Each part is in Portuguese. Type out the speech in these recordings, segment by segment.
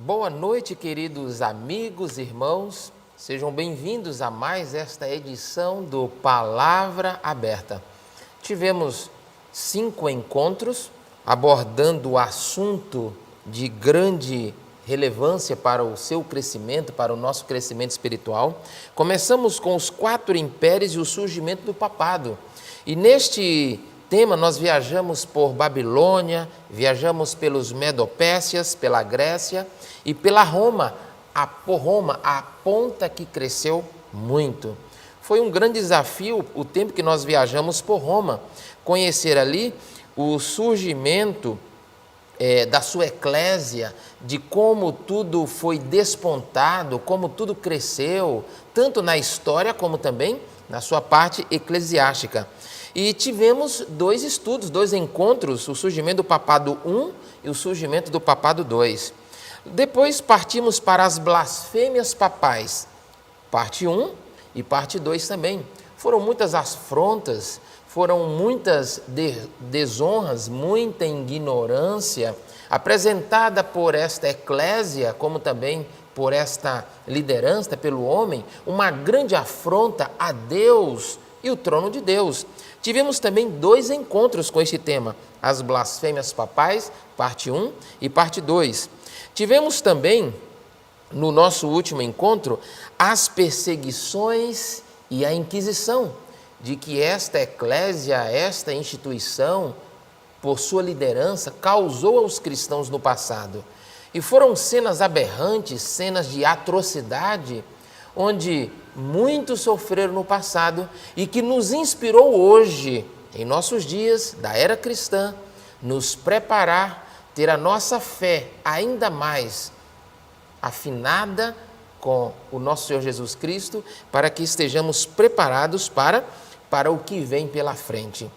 Boa noite, queridos amigos, irmãos. Sejam bem-vindos a mais esta edição do Palavra Aberta. Tivemos 5 encontros abordando o assunto de grande relevância para o seu crescimento, para o nosso crescimento espiritual. Começamos com os 4 impérios e o surgimento do papado. E neste tema nós viajamos por Babilônia, viajamos pelos Medopécias, pela Grécia e pela Roma, a ponta que cresceu muito. Foi um grande desafio o tempo que nós viajamos por Roma, conhecer ali o surgimento da sua eclésia, de como tudo foi despontado, como tudo cresceu, tanto na história como também na sua parte eclesiástica. E tivemos 2 estudos, 2 encontros, o surgimento do papado I e o surgimento do papado II. Depois partimos para as blasfêmias papais, parte 1 e parte 2 também. Foram muitas afrontas, foram muitas desonras, muita ignorância apresentada por esta eclésia, como também por esta liderança, pelo homem, uma grande afronta a Deus e o trono de Deus. Tivemos também 2 encontros com este tema, as blasfêmias papais, parte 1 e parte 2. Tivemos também, no nosso último encontro, as perseguições e a Inquisição, de que esta eclésia, esta instituição, por sua liderança, causou aos cristãos no passado. E foram cenas aberrantes, cenas de atrocidade, onde muitos sofreram no passado e que nos inspirou hoje, em nossos dias da era cristã, nos preparar, ter a nossa fé ainda mais afinada com o nosso Senhor Jesus Cristo, para que estejamos preparados para o que vem pela frente.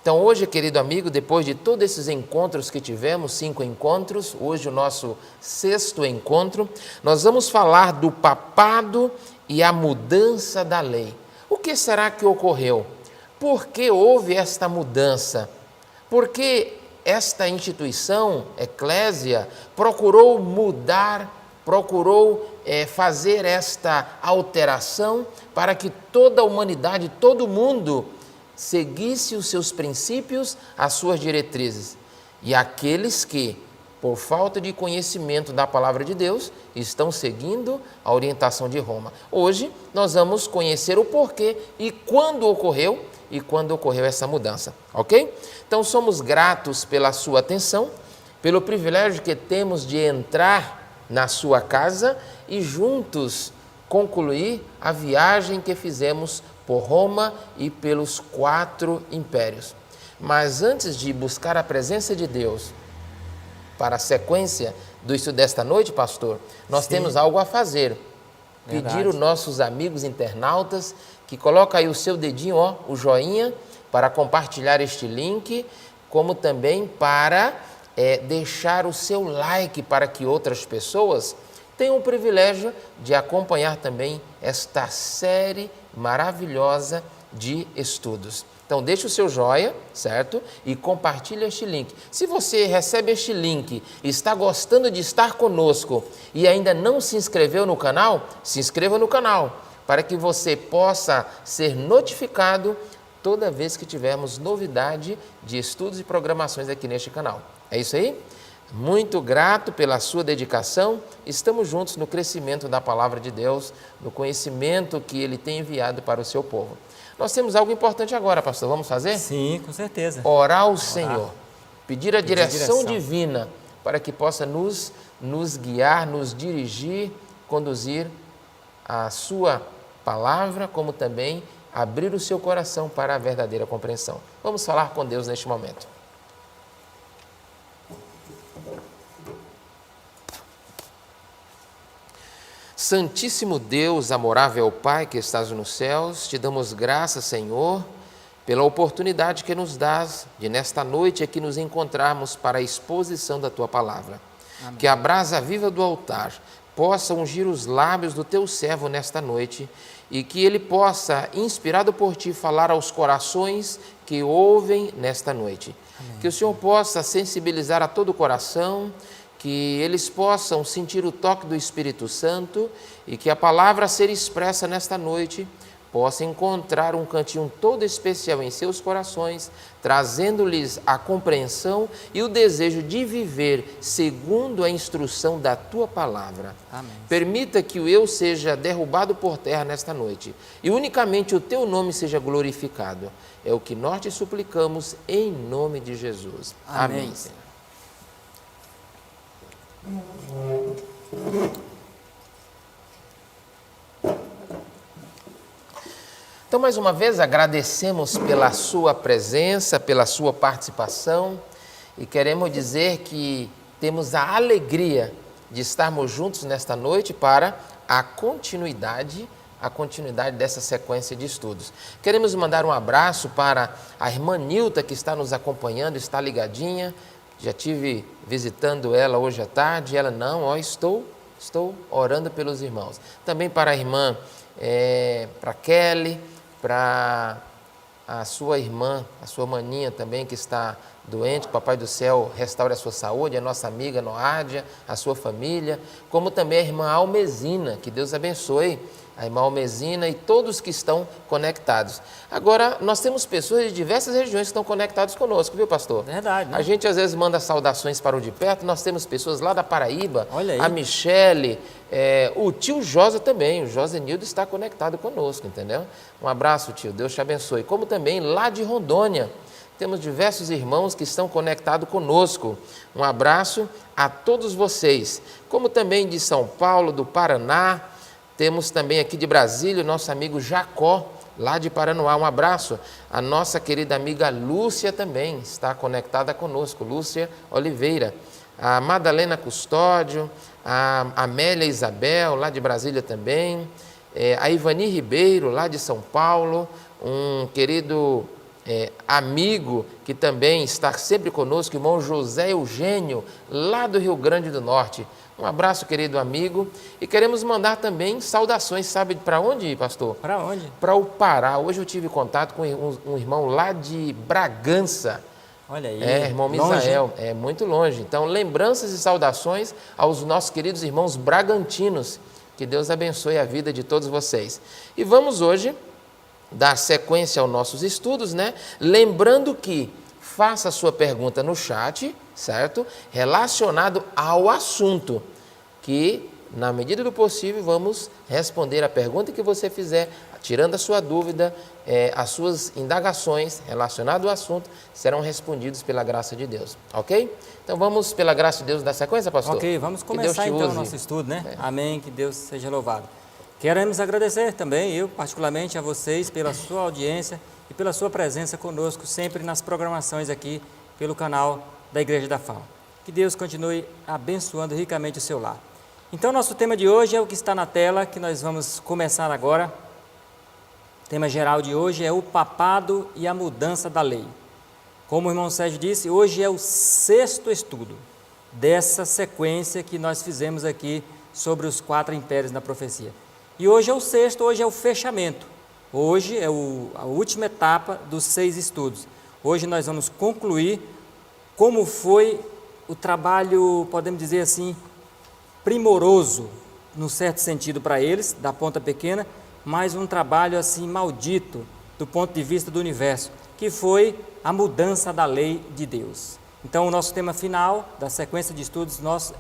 Então hoje, querido amigo, depois de todos esses encontros que tivemos, 5 encontros, hoje o nosso 6º encontro, nós vamos falar do papado e a mudança da lei. O que será que ocorreu? Por que houve esta mudança? Por que esta instituição, eclésia, procurou mudar, procurou fazer esta alteração para que toda a humanidade, todo mundo seguisse os seus princípios, as suas diretrizes. E aqueles que, por falta de conhecimento da palavra de Deus, estão seguindo a orientação de Roma. Hoje nós vamos conhecer o porquê e quando ocorreu essa mudança, ok? Então somos gratos pela sua atenção, pelo privilégio que temos de entrar na sua casa e juntos concluir a viagem que fizemos por Roma e pelos 4 impérios. Mas antes de buscar a presença de Deus para a sequência do estudo desta noite, pastor, nós temos algo a fazer. Verdade. Pedir aos nossos amigos internautas que coloquem aí o seu dedinho, o joinha, para compartilhar este link, como também para deixar o seu like para que outras pessoas tenham o privilégio de acompanhar também esta série maravilhosa de estudos. Então deixe o seu joia, certo? E compartilhe este link. Se você recebe este link e está gostando de estar conosco e ainda não se inscreveu no canal, se inscreva no canal para que você possa ser notificado toda vez que tivermos novidade de estudos e programações aqui neste canal. É isso aí? Muito grato pela sua dedicação. Estamos juntos no crescimento da palavra de Deus, no conhecimento que Ele tem enviado para o seu povo. Nós temos algo importante agora, pastor. Vamos fazer? Sim, com certeza. Orar ao Senhor, pedir a direção divina para que possa nos guiar, nos dirigir, conduzir a sua palavra, como também abrir o seu coração para a verdadeira compreensão. Vamos falar com Deus neste momento. Santíssimo Deus, amorável Pai que estás nos céus, te damos graças, Senhor, pela oportunidade que nos dás de nesta noite aqui nos encontrarmos para a exposição da Tua Palavra. Amém. Que a brasa viva do altar possa ungir os lábios do Teu servo nesta noite e que ele possa, inspirado por Ti, falar aos corações que ouvem nesta noite. Amém. Que o Senhor possa sensibilizar a todo o coração, que eles possam sentir o toque do Espírito Santo e que a palavra a ser expressa nesta noite possa encontrar um cantinho todo especial em seus corações, trazendo-lhes a compreensão e o desejo de viver segundo a instrução da Tua palavra. Amém. Permita que o eu seja derrubado por terra nesta noite e unicamente o Teu nome seja glorificado. É o que nós te suplicamos em nome de Jesus. Amém. Amém, Senhor. Então, mais uma vez, agradecemos pela sua presença, pela sua participação e queremos dizer que temos a alegria de estarmos juntos nesta noite para a continuidade dessa sequência de estudos. Queremos mandar um abraço para a irmã Nilta, que está nos acompanhando, está ligadinha. Já tive visitando ela hoje à tarde, ela estou orando pelos irmãos. Também para a irmã, para Kelly, para a sua irmã, a sua maninha também que está doente, Papai do Céu restaure a sua saúde, a nossa amiga Noádia, a sua família, como também a irmã Almezina, que Deus abençoe a irmã Almezina e todos que estão conectados. Agora, nós temos pessoas de diversas regiões que estão conectadas conosco, viu, pastor? Verdade, né? A gente às vezes manda saudações para o de perto, nós temos pessoas lá da Paraíba, Olha aí. a Michele, o tio Josa também, o Josenildo está conectado conosco, entendeu? Um abraço, tio, Deus te abençoe. Como também lá de Rondônia, temos diversos irmãos que estão conectados conosco. Um abraço a todos vocês. Como também de São Paulo, do Paraná, temos também aqui de Brasília o nosso amigo Jacó, lá de Paranoá. Um abraço. A nossa querida amiga Lúcia também está conectada conosco, Lúcia Oliveira. A Madalena Custódio, a Amélia Isabel, lá de Brasília também. A Ivani Ribeiro, lá de São Paulo. Um querido amigo que também está sempre conosco, o irmão José Eugênio, lá do Rio Grande do Norte. Um abraço, querido amigo. E queremos mandar também saudações, sabe para onde, pastor? Para onde? Para o Pará. Hoje eu tive contato com um irmão lá de Bragança. Olha aí. Irmão Misael, muito longe. Então, lembranças e saudações aos nossos queridos irmãos bragantinos. Que Deus abençoe a vida de todos vocês. E vamos hoje dar sequência aos nossos estudos, né? Lembrando que faça a sua pergunta no chat, certo? Relacionado ao assunto, que na medida do possível vamos responder a pergunta que você fizer, tirando a sua dúvida, as suas indagações relacionadas ao assunto serão respondidas pela graça de Deus, ok? Então vamos, pela graça de Deus, dar sequência, pastor? Ok, vamos começar então o nosso estudo, né? Amém, que Deus seja louvado. Queremos agradecer também, eu particularmente, a vocês pela sua audiência e pela sua presença conosco sempre nas programações aqui pelo canal da Igreja da FAO. Que Deus continue abençoando ricamente o seu lar. Então, nosso tema de hoje é o que está na tela, que nós vamos começar agora. O tema geral de hoje é o papado e a mudança da lei. Como o irmão Sérgio disse, hoje é o 6º estudo dessa sequência que nós fizemos aqui sobre os 4 impérios na profecia. E hoje é o 6º, hoje é o fechamento. Hoje é a última etapa dos 6 estudos. Hoje nós vamos concluir como foi o trabalho, podemos dizer assim, primoroso, num certo sentido para eles, da ponta pequena, mas um trabalho assim maldito do ponto de vista do universo, que foi a mudança da lei de Deus. Então o nosso tema final da sequência de estudos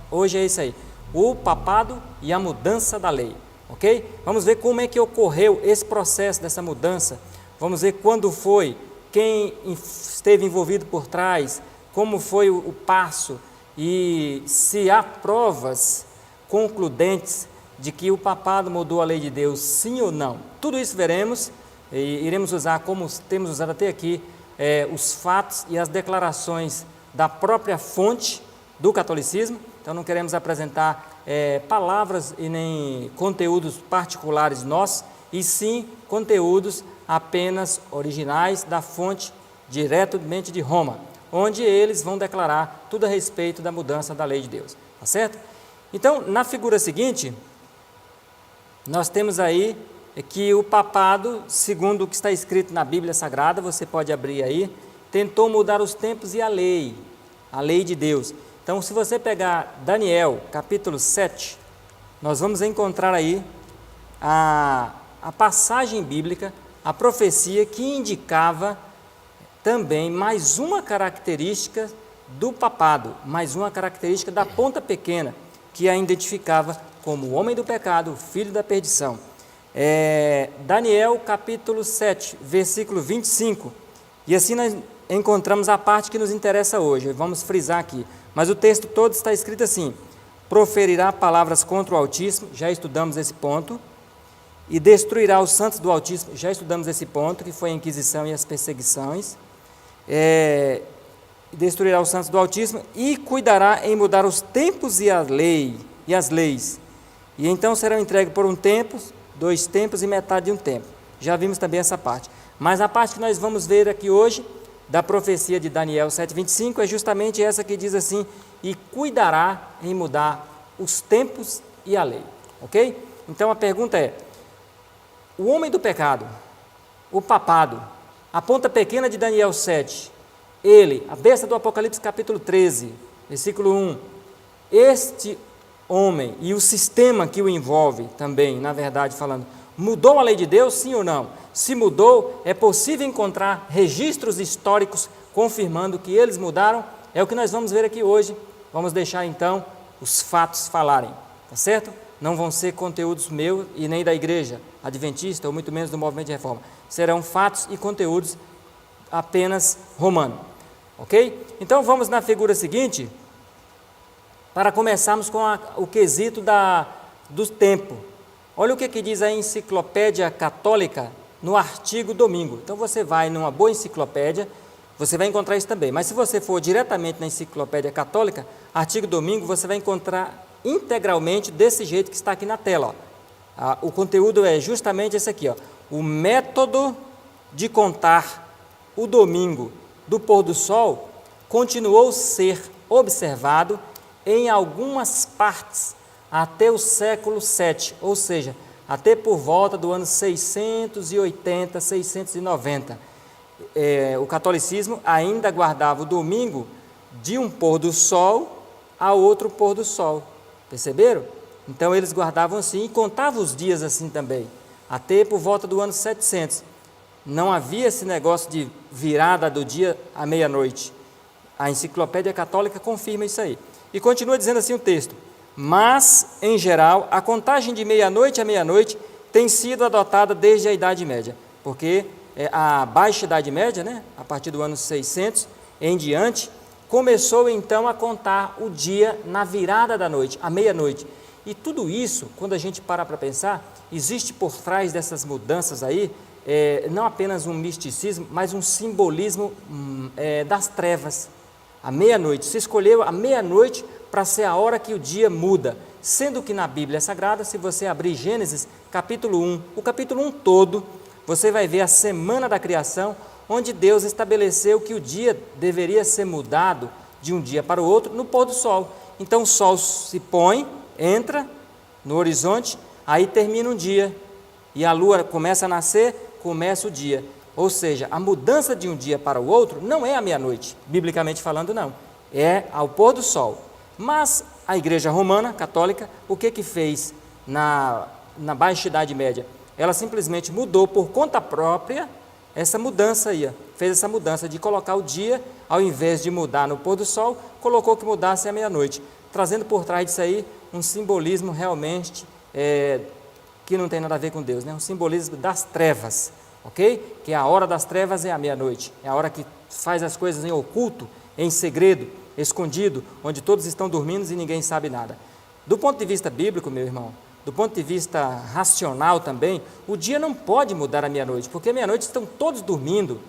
hoje é isso aí, o papado e a mudança da lei. Ok? Vamos ver como é que ocorreu esse processo dessa mudança. Vamos ver quando foi, quem esteve envolvido por trás, como foi o passo e se há provas concludentes de que o papado mudou a lei de Deus, sim ou não. Tudo isso veremos e iremos usar, como temos usado até aqui, os fatos e as declarações da própria fonte do catolicismo. Então não queremos apresentar palavras e nem conteúdos particulares nossos, e sim conteúdos apenas originais da fonte diretamente de Roma, onde eles vão declarar tudo a respeito da mudança da lei de Deus, tá certo? Então, na figura seguinte, nós temos aí que o papado, segundo o que está escrito na Bíblia Sagrada, você pode abrir aí, tentou mudar os tempos e a lei de Deus. Então, se você pegar Daniel, capítulo 7, nós vamos encontrar aí a passagem bíblica, a profecia que indicava também mais uma característica do papado, mais uma característica da ponta pequena, que a identificava como o homem do pecado, o filho da perdição. Daniel capítulo 7, versículo 25, e assim nós encontramos a parte que nos interessa hoje, vamos frisar aqui, mas o texto todo está escrito assim: proferirá palavras contra o Altíssimo, já estudamos esse ponto, e destruirá os santos do Altíssimo, já estudamos esse ponto, que foi a Inquisição e as perseguições, destruirá os santos do Altíssimo e cuidará em mudar os tempos e as leis, e então serão entregues por um tempo, 2 tempos e metade de um tempo. Já vimos também essa parte, mas a parte que nós vamos ver aqui hoje, da profecia de Daniel 7,25, é justamente essa que diz assim: e cuidará em mudar os tempos e a lei, ok? Então a pergunta é, o homem do pecado, o papado, a ponta pequena de Daniel 7, ele, a besta do Apocalipse capítulo 13, versículo 1, este homem e o sistema que o envolve também, na verdade falando, mudou a lei de Deus, sim ou não? Se mudou, é possível encontrar registros históricos confirmando que eles mudaram? É o que nós vamos ver aqui hoje. Vamos deixar então os fatos falarem, tá certo? Não vão ser conteúdos meus e nem da igreja adventista, ou muito menos do movimento de reforma. Serão fatos e conteúdos apenas romanos, ok? Então vamos na figura seguinte, para começarmos com o quesito do tempo. Olha o que diz a Enciclopédia Católica no artigo domingo. Então você vai numa boa enciclopédia, você vai encontrar isso também. Mas se você for diretamente na Enciclopédia Católica, artigo domingo, você vai encontrar integralmente desse jeito que está aqui na tela. Ó. O conteúdo é justamente esse aqui, ó. O método de contar o domingo do pôr do sol continuou a ser observado em algumas partes até o século VII, ou seja, até por volta do ano 680, 690. O catolicismo ainda guardava o domingo de um pôr do sol a outro pôr do sol, perceberam? Então eles guardavam assim e contavam os dias assim também, até por volta do ano 700. Não havia esse negócio de virada do dia à meia-noite. A Enciclopédia Católica confirma isso aí. E continua dizendo assim o texto: mas, em geral, a contagem de meia-noite a meia-noite tem sido adotada desde a Idade Média, porque a Baixa Idade Média, né, a partir do ano 600 em diante, começou então a contar o dia na virada da noite, à meia-noite. E tudo isso, quando a gente para pensar, existe por trás dessas mudanças aí, não apenas um misticismo, mas um simbolismo das trevas. A meia-noite, se escolheu a meia-noite para ser a hora que o dia muda, sendo que na Bíblia Sagrada, se você abrir Gênesis capítulo 1, o capítulo 1 todo, você vai ver a semana da criação, onde Deus estabeleceu que o dia deveria ser mudado de um dia para o outro no pôr do sol. Então o sol se põe, entra no horizonte, aí termina um dia, e a lua começa a nascer, começa o dia. Ou seja, a mudança de um dia para o outro não é à meia-noite, biblicamente falando não, é ao pôr do sol. Mas a Igreja Romana, Católica, o que fez na Baixa Idade Média? Ela simplesmente mudou por conta própria essa mudança aí, fez essa mudança de colocar o dia, ao invés de mudar no pôr do sol, colocou que mudasse à meia-noite, trazendo por trás disso aí um simbolismo realmente que não tem nada a ver com Deus, né? Um simbolismo das trevas, ok? Que a hora das trevas é a meia-noite, é a hora que faz as coisas em oculto, em segredo, escondido, onde todos estão dormindo e ninguém sabe nada. Do ponto de vista bíblico, meu irmão, do ponto de vista racional também, o dia não pode mudar à meia-noite, porque à meia-noite estão todos dormindo,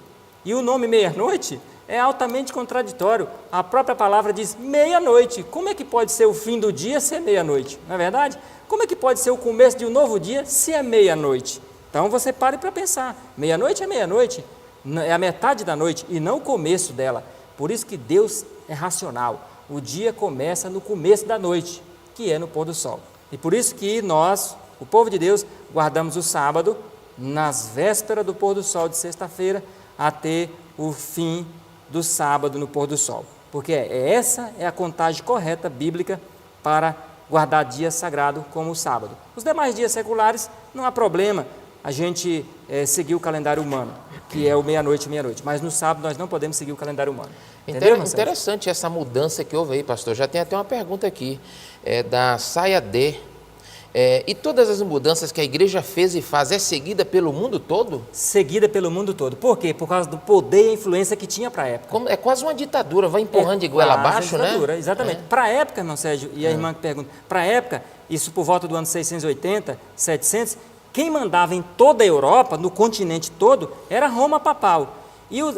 e o nome meia-noite é altamente contraditório. A própria palavra diz meia-noite. Como é que pode ser o fim do dia se é meia-noite? Não é verdade? Como é que pode ser o começo de um novo dia se é meia-noite? Então você pare para pensar, meia-noite é meia-noite, é a metade da noite e não o começo dela. Por isso que Deus é racional, o dia começa no começo da noite, que é no pôr do sol. E por isso que nós, o povo de Deus, guardamos o sábado nas vésperas do pôr do sol de sexta-feira até o fim do sábado no pôr do sol. porque essa é a contagem correta bíblica para guardar dia sagrado como o sábado. Os demais dias seculares não há problema a gente seguir o calendário humano, que é o meia-noite, mas no sábado nós não podemos seguir o calendário humano. Entendeu, interessante essa mudança que houve aí, pastor. Já tem até uma pergunta aqui, da Saia D. E todas as mudanças que a igreja fez e faz é seguida pelo mundo todo? Seguida pelo mundo todo. Por quê? Por causa do poder e a influência que tinha para a época. É quase uma ditadura, vai empurrando de goela abaixo, né? Exatamente. Para a época, irmão Sérgio, e a irmã que pergunta, para a época, isso por volta do ano 680, 700, quem mandava em toda a Europa, no continente todo, era Roma papal. E o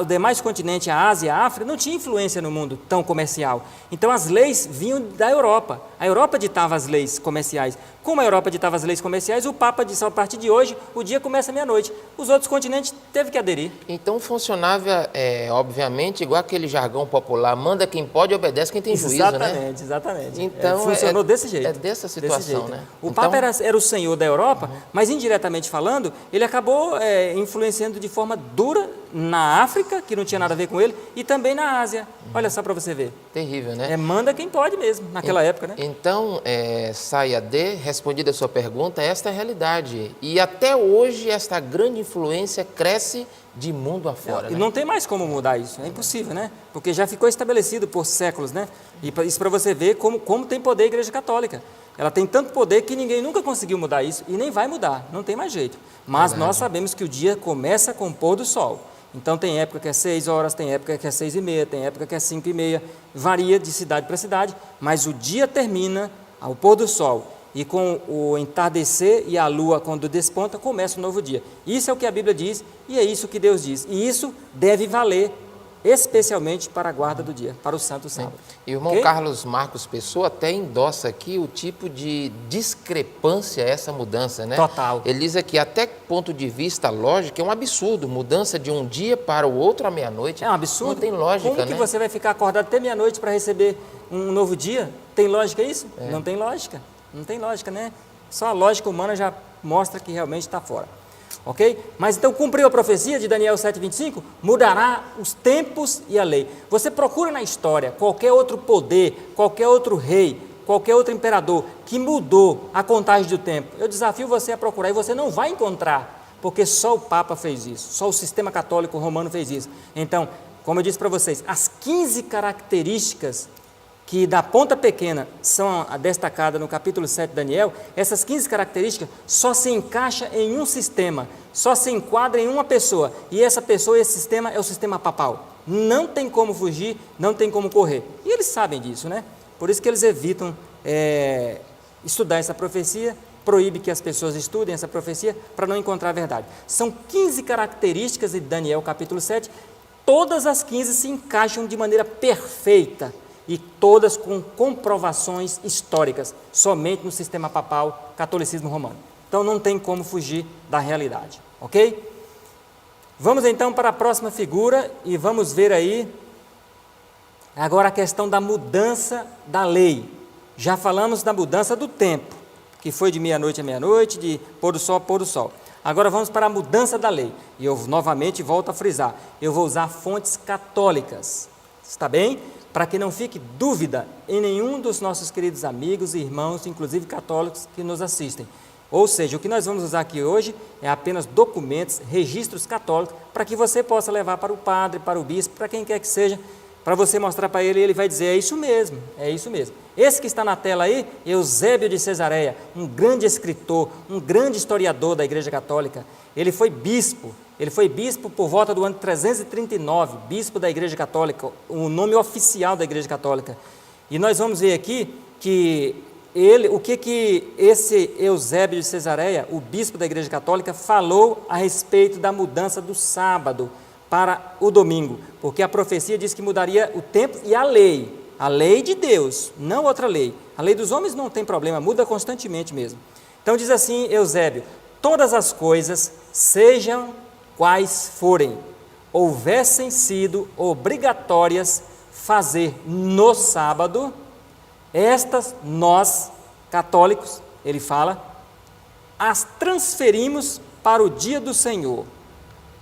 demais continente, a Ásia e a África, não tinha influência no mundo tão comercial. Então as leis vinham da Europa. A Europa ditava as leis comerciais. Como a Europa ditava as leis comerciais, o Papa disse, a partir de hoje, o dia começa meia-noite. Os outros continentes teve que aderir. Então funcionava, obviamente, igual aquele jargão popular, manda quem pode e obedece quem tem juízo, né? Exatamente. Então, funcionou desse jeito. É dessa situação, né? O Papa era o senhor da Europa, mas indiretamente falando, ele acabou influenciando de forma dura na África, que não tinha nada a ver com ele, e também na Ásia. Olha só para você ver. Terrível, né? Manda quem pode mesmo, naquela época, né? Então, Saia D, respondida a sua pergunta, esta é a realidade. E até hoje, esta grande influência cresce de mundo afora. E não tem mais como mudar isso, é impossível, né? Porque já ficou estabelecido por séculos, né? E isso para você ver como tem poder a Igreja Católica. Ela tem tanto poder que ninguém nunca conseguiu mudar isso e nem vai mudar, não tem mais jeito. Mas nós sabemos que o dia começa com o pôr do sol. Então tem época que é 6 horas, tem época que é 6h30, tem época que é 5h30, varia de cidade para cidade, mas o dia termina ao pôr do sol. E com o entardecer e a lua, quando desponta, começa um novo dia. Isso é o que a Bíblia diz e é isso que Deus diz. E isso deve valer especialmente para a guarda do dia, para o Santo Sábado. E o irmão Carlos Marcos Pessoa até endossa aqui o tipo de discrepância a essa mudança, né? Total. Ele diz aqui, até ponto de vista lógico, é um absurdo, mudança de um dia para o outro à meia-noite. É um absurdo. Não tem lógica, Como que você vai ficar acordado até meia-noite para receber um novo dia? Tem lógica isso? Não tem lógica. Não tem lógica, né? Só a lógica humana já mostra que realmente está fora. Ok? Mas então cumpriu a profecia de Daniel 7,25? Mudará os tempos e a lei. Você procura na história qualquer outro poder, qualquer outro rei, qualquer outro imperador que mudou a contagem do tempo. Eu desafio você a procurar e você não vai encontrar, porque só o Papa fez isso, só o sistema católico romano fez isso. Então, como eu disse para vocês, as 15 características que da ponta pequena são destacadas no capítulo 7 de Daniel, essas 15 características só se encaixa em um sistema, só se enquadra em uma pessoa, e essa pessoa, esse sistema é o sistema papal. Não tem como fugir, não tem como correr. E eles sabem disso, né? Por isso que eles evitam estudar essa profecia, proíbe que as pessoas estudem essa profecia para não encontrar a verdade. São 15 características de Daniel capítulo 7, todas as 15 se encaixam de maneira perfeita, e todas com comprovações históricas, somente no sistema papal, catolicismo romano. Então não tem como fugir da realidade, ok? Vamos então para a próxima figura e vamos ver aí agora a questão da mudança da lei. Já falamos da mudança do tempo, que foi de meia-noite a meia-noite, de pôr do sol a pôr do sol. Agora vamos para a mudança da lei. E eu novamente volto a frisar, eu vou usar fontes católicas, está bem? Para que não fique dúvida em nenhum dos nossos queridos amigos e irmãos, inclusive católicos, que nos assistem. Ou seja, o que nós vamos usar aqui hoje é apenas documentos, registros católicos, para que você possa levar para o padre, para o bispo, para quem quer que seja, para você mostrar para ele e ele vai dizer, é isso mesmo, é isso mesmo. Esse que está na tela aí, Eusébio de Cesareia, um grande escritor, um grande historiador da Igreja Católica. Ele foi bispo por volta do ano 339, bispo da Igreja Católica, o nome oficial da Igreja Católica. E nós vamos ver aqui que o que esse Eusébio de Cesareia, o bispo da Igreja Católica, falou a respeito da mudança do sábado para o domingo, porque a profecia diz que mudaria o tempo e a lei de Deus, não outra lei. A lei dos homens não tem problema, muda constantemente mesmo. Então diz assim Eusébio, todas as coisas, sejam quais forem, houvessem sido obrigatórias fazer no sábado, estas nós, católicos, ele fala, as transferimos para o dia do Senhor,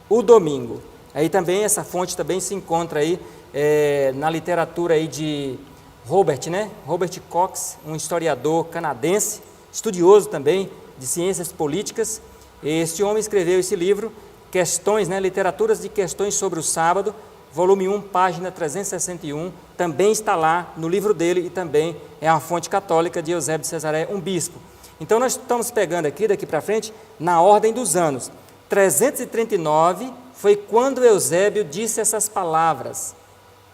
o domingo. Aí também essa fonte também se encontra aí na literatura aí de Robert Cox, um historiador canadense, estudioso também de ciências políticas. Este homem escreveu esse livro, Literaturas de Questões sobre o Sábado, volume 1, página 361, também está lá no livro dele e também é uma fonte católica de Eusébio de Cesareia, um bispo. Então nós estamos pegando aqui, daqui para frente, na ordem dos anos. 339 foi quando Eusébio disse essas palavras,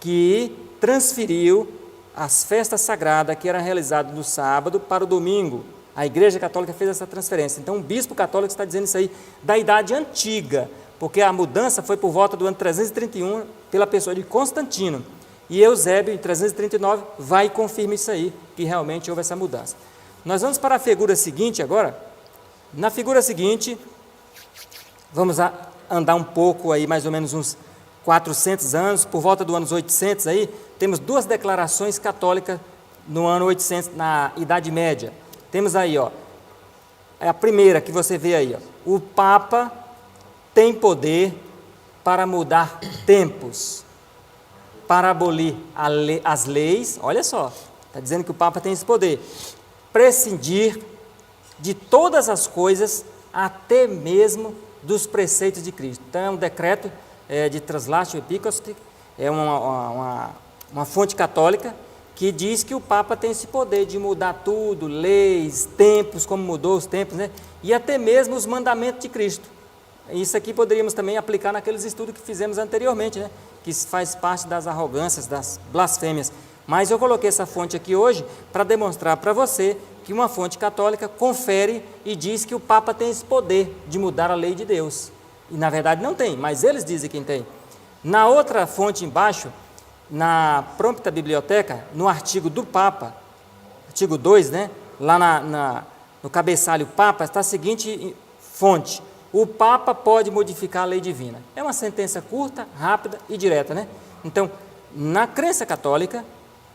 que transferiu as festas sagradas que eram realizadas no sábado para o domingo. A Igreja Católica fez essa transferência. Então, um bispo católico está dizendo isso aí da Idade Antiga, porque a mudança foi por volta do ano 331 pela pessoa de Constantino. E Eusébio, em 339, vai e confirma isso aí, que realmente houve essa mudança. Nós vamos para a figura seguinte agora. Na figura seguinte, vamos andar um pouco aí, mais ou menos uns 400 anos, por volta do anos 800 aí, temos duas declarações católicas no ano 800, na Idade Média. Temos aí, é a primeira que você vê aí, o Papa tem poder para mudar tempos, para abolir as leis, olha só, está dizendo que o Papa tem esse poder, prescindir de todas as coisas, até mesmo dos preceitos de Cristo. Então é um decreto de Translatio Episcopi, é uma fonte católica, que diz que o Papa tem esse poder de mudar tudo, leis, tempos, como mudou os tempos, e até mesmo os mandamentos de Cristo. Isso aqui poderíamos também aplicar naqueles estudos que fizemos anteriormente, que faz parte das arrogâncias, das blasfêmias. Mas eu coloquei essa fonte aqui hoje para demonstrar para você que uma fonte católica confere e diz que o Papa tem esse poder de mudar a lei de Deus. E na verdade não tem, mas eles dizem que tem. Na outra fonte embaixo, na Prompta Biblioteca, no artigo do Papa, artigo 2, lá no cabeçalho Papa, está a seguinte fonte: o Papa pode modificar a lei divina. É uma sentença curta, rápida e direta, Então, na crença católica,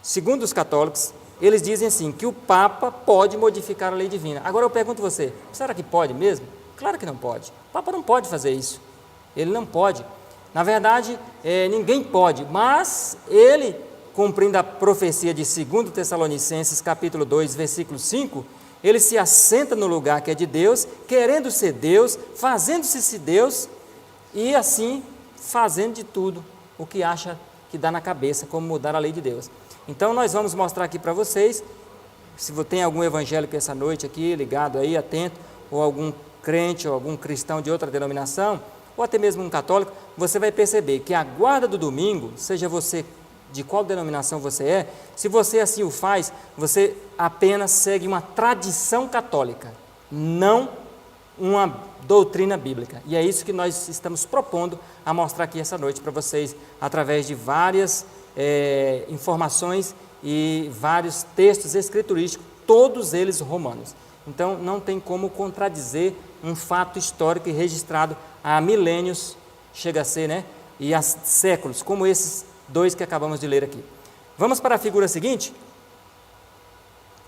segundo os católicos, eles dizem assim, que o Papa pode modificar a lei divina. Agora eu pergunto a você, será que pode mesmo? Claro que não pode. O Papa não pode fazer isso. Ele não pode. Na verdade, ninguém pode, mas ele, cumprindo a profecia de 2 Tessalonicenses, capítulo 2, versículo 5, ele se assenta no lugar que é de Deus, querendo ser Deus, fazendo-se Deus, e assim, fazendo de tudo o que acha que dá na cabeça, como mudar a lei de Deus. Então, nós vamos mostrar aqui para vocês, se tem algum evangélico essa noite aqui, ligado aí, atento, ou algum crente, ou algum cristão de outra denominação, ou até mesmo um católico, você vai perceber que a guarda do domingo, seja você de qual denominação você é, se você assim o faz, você apenas segue uma tradição católica, não uma doutrina bíblica. E é isso que nós estamos propondo a mostrar aqui essa noite para vocês, através de várias informações e vários textos escriturísticos, todos eles romanos. Então, não tem como contradizer um fato histórico e registrado há milênios, chega a ser, e há séculos, como esses dois que acabamos de ler aqui. Vamos para a figura seguinte?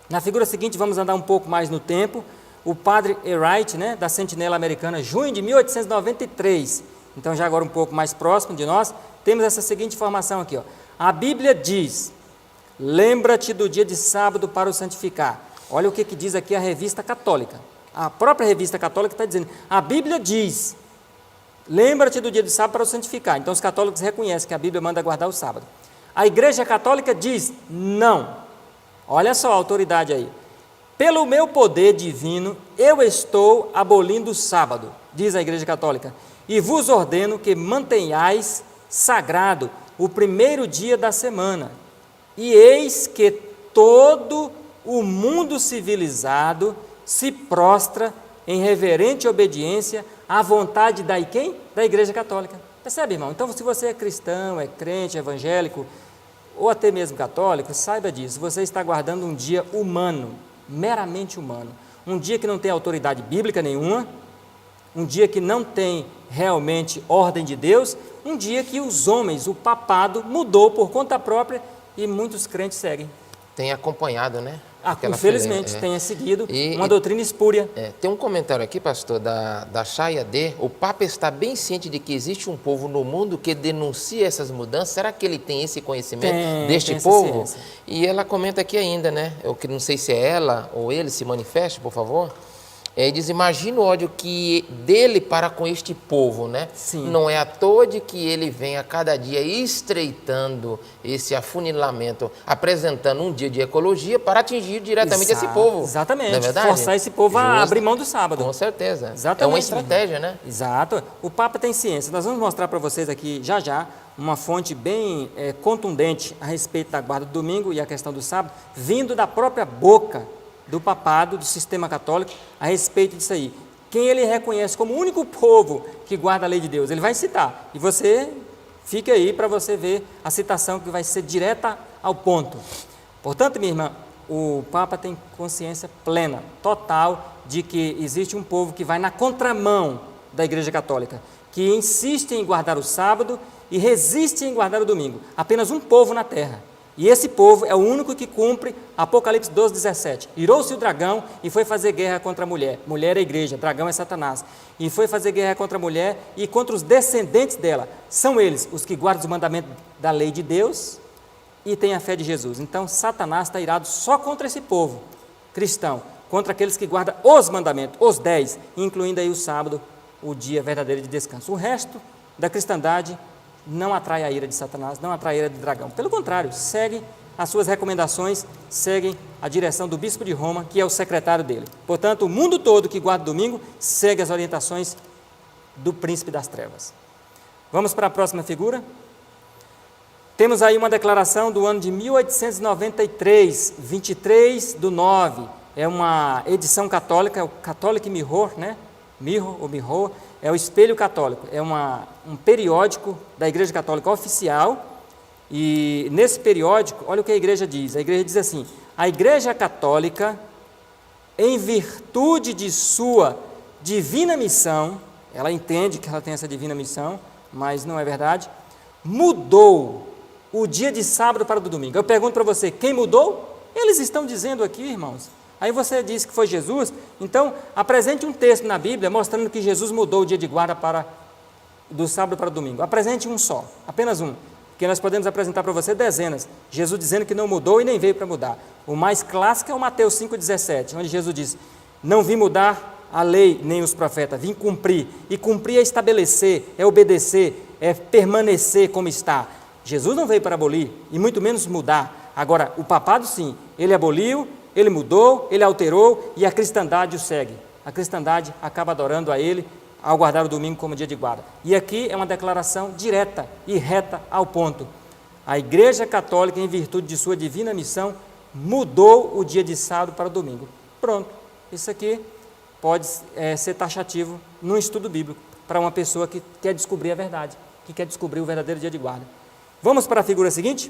Na figura seguinte, vamos andar um pouco mais no tempo. O padre Wright, da Sentinela Americana, junho de 1893, então já agora um pouco mais próximo de nós, temos essa seguinte informação aqui, A Bíblia diz, lembra-te do dia de sábado para o santificar. Olha o que diz aqui a revista católica. A própria revista católica está dizendo, a Bíblia diz, lembra-te do dia de sábado para o santificar. Então os católicos reconhecem que a Bíblia manda guardar o sábado. A Igreja Católica diz, não. Olha só a autoridade aí. Pelo meu poder divino, eu estou abolindo o sábado, diz a Igreja Católica, e vos ordeno que mantenhais sagrado o primeiro dia da semana. E eis que todo o mundo civilizado se prostra em reverente obediência à vontade da quem? Da Igreja Católica. Percebe, irmão? Então, se você é cristão, é crente, evangélico, ou até mesmo católico, saiba disso, você está guardando um dia humano, meramente humano, um dia que não tem autoridade bíblica nenhuma, um dia que não tem realmente ordem de Deus, um dia que os homens, o papado, mudou por conta própria e muitos crentes seguem. Tem acompanhado, infelizmente, tenha seguido uma doutrina espúria. Tem um comentário aqui, pastor, da Chaya D. O Papa está bem ciente de que existe um povo no mundo que denuncia essas mudanças. Será que ele tem esse conhecimento deste povo? E ela comenta aqui ainda, né? Eu que não sei se é ela ou ele, se manifeste, por favor. Diz, imagina o ódio que dele para com este povo, né? Sim. Não é à toa de que ele vem a cada dia estreitando esse afunilamento, apresentando um dia de ecologia para atingir diretamente esse povo. Exatamente, não é verdade? Forçar esse povo a abrir mão do sábado. Com certeza. Exatamente, é uma estratégia, né? Exato. O Papa tem ciência. Nós vamos mostrar para vocês aqui já uma fonte bem contundente a respeito da guarda do domingo e a questão do sábado, vindo da própria boca do papado, do sistema católico, a respeito disso aí. Quem ele reconhece como o único povo que guarda a lei de Deus, ele vai citar. E você fica aí para você ver a citação que vai ser direta ao ponto. Portanto, minha irmã, o Papa tem consciência plena, total, de que existe um povo que vai na contramão da Igreja Católica, que insiste em guardar o sábado e resiste em guardar o domingo. Apenas um povo na terra. E esse povo é o único que cumpre Apocalipse 12, 17. Irou-se o dragão e foi fazer guerra contra a mulher. Mulher é a igreja, dragão é Satanás. E foi fazer guerra contra a mulher e contra os descendentes dela. São eles os que guardam os mandamentos da lei de Deus e têm a fé de Jesus. Então, Satanás está irado só contra esse povo cristão, contra aqueles que guardam os mandamentos, os 10, incluindo aí o sábado, o dia verdadeiro de descanso. O resto da cristandade não atrai a ira de Satanás, não atrai a ira do dragão. Pelo contrário, segue as suas recomendações, seguem a direção do bispo de Roma, que é o secretário dele. Portanto, o mundo todo que guarda o domingo segue as orientações do príncipe das trevas. Vamos para a próxima figura. Temos aí uma declaração do ano de 1893, 23/9. É uma edição católica, é o Catholic Mirror, né? Mirror, é o Espelho Católico, é um periódico da Igreja Católica oficial, e nesse periódico, olha o que a igreja diz. A igreja diz assim: a Igreja Católica, em virtude de sua divina missão, ela entende que ela tem essa divina missão, mas não é verdade, mudou o dia de sábado para o domingo. Eu pergunto para você, quem mudou? Eles estão dizendo aqui, irmãos. Aí você diz que foi Jesus, então apresente um texto na Bíblia mostrando que Jesus mudou o dia de guarda do sábado para o domingo. Apresente um só, apenas um, porque nós podemos apresentar para você dezenas. Jesus dizendo que não mudou e nem veio para mudar. O mais clássico é o Mateus 5,17, onde Jesus diz: não vim mudar a lei nem os profetas, vim cumprir. E cumprir é estabelecer, é obedecer, é permanecer como está. Jesus não veio para abolir e muito menos mudar. Agora, o papado sim, ele aboliu, ele mudou, ele alterou e a cristandade o segue. A cristandade acaba adorando a ele ao guardar o domingo como dia de guarda. E aqui é uma declaração direta e reta ao ponto. A Igreja Católica, em virtude de sua divina missão, mudou o dia de sábado para o domingo. Pronto. Isso aqui pode ser taxativo num estudo bíblico para uma pessoa que quer descobrir a verdade, que quer descobrir o verdadeiro dia de guarda. Vamos para a figura seguinte?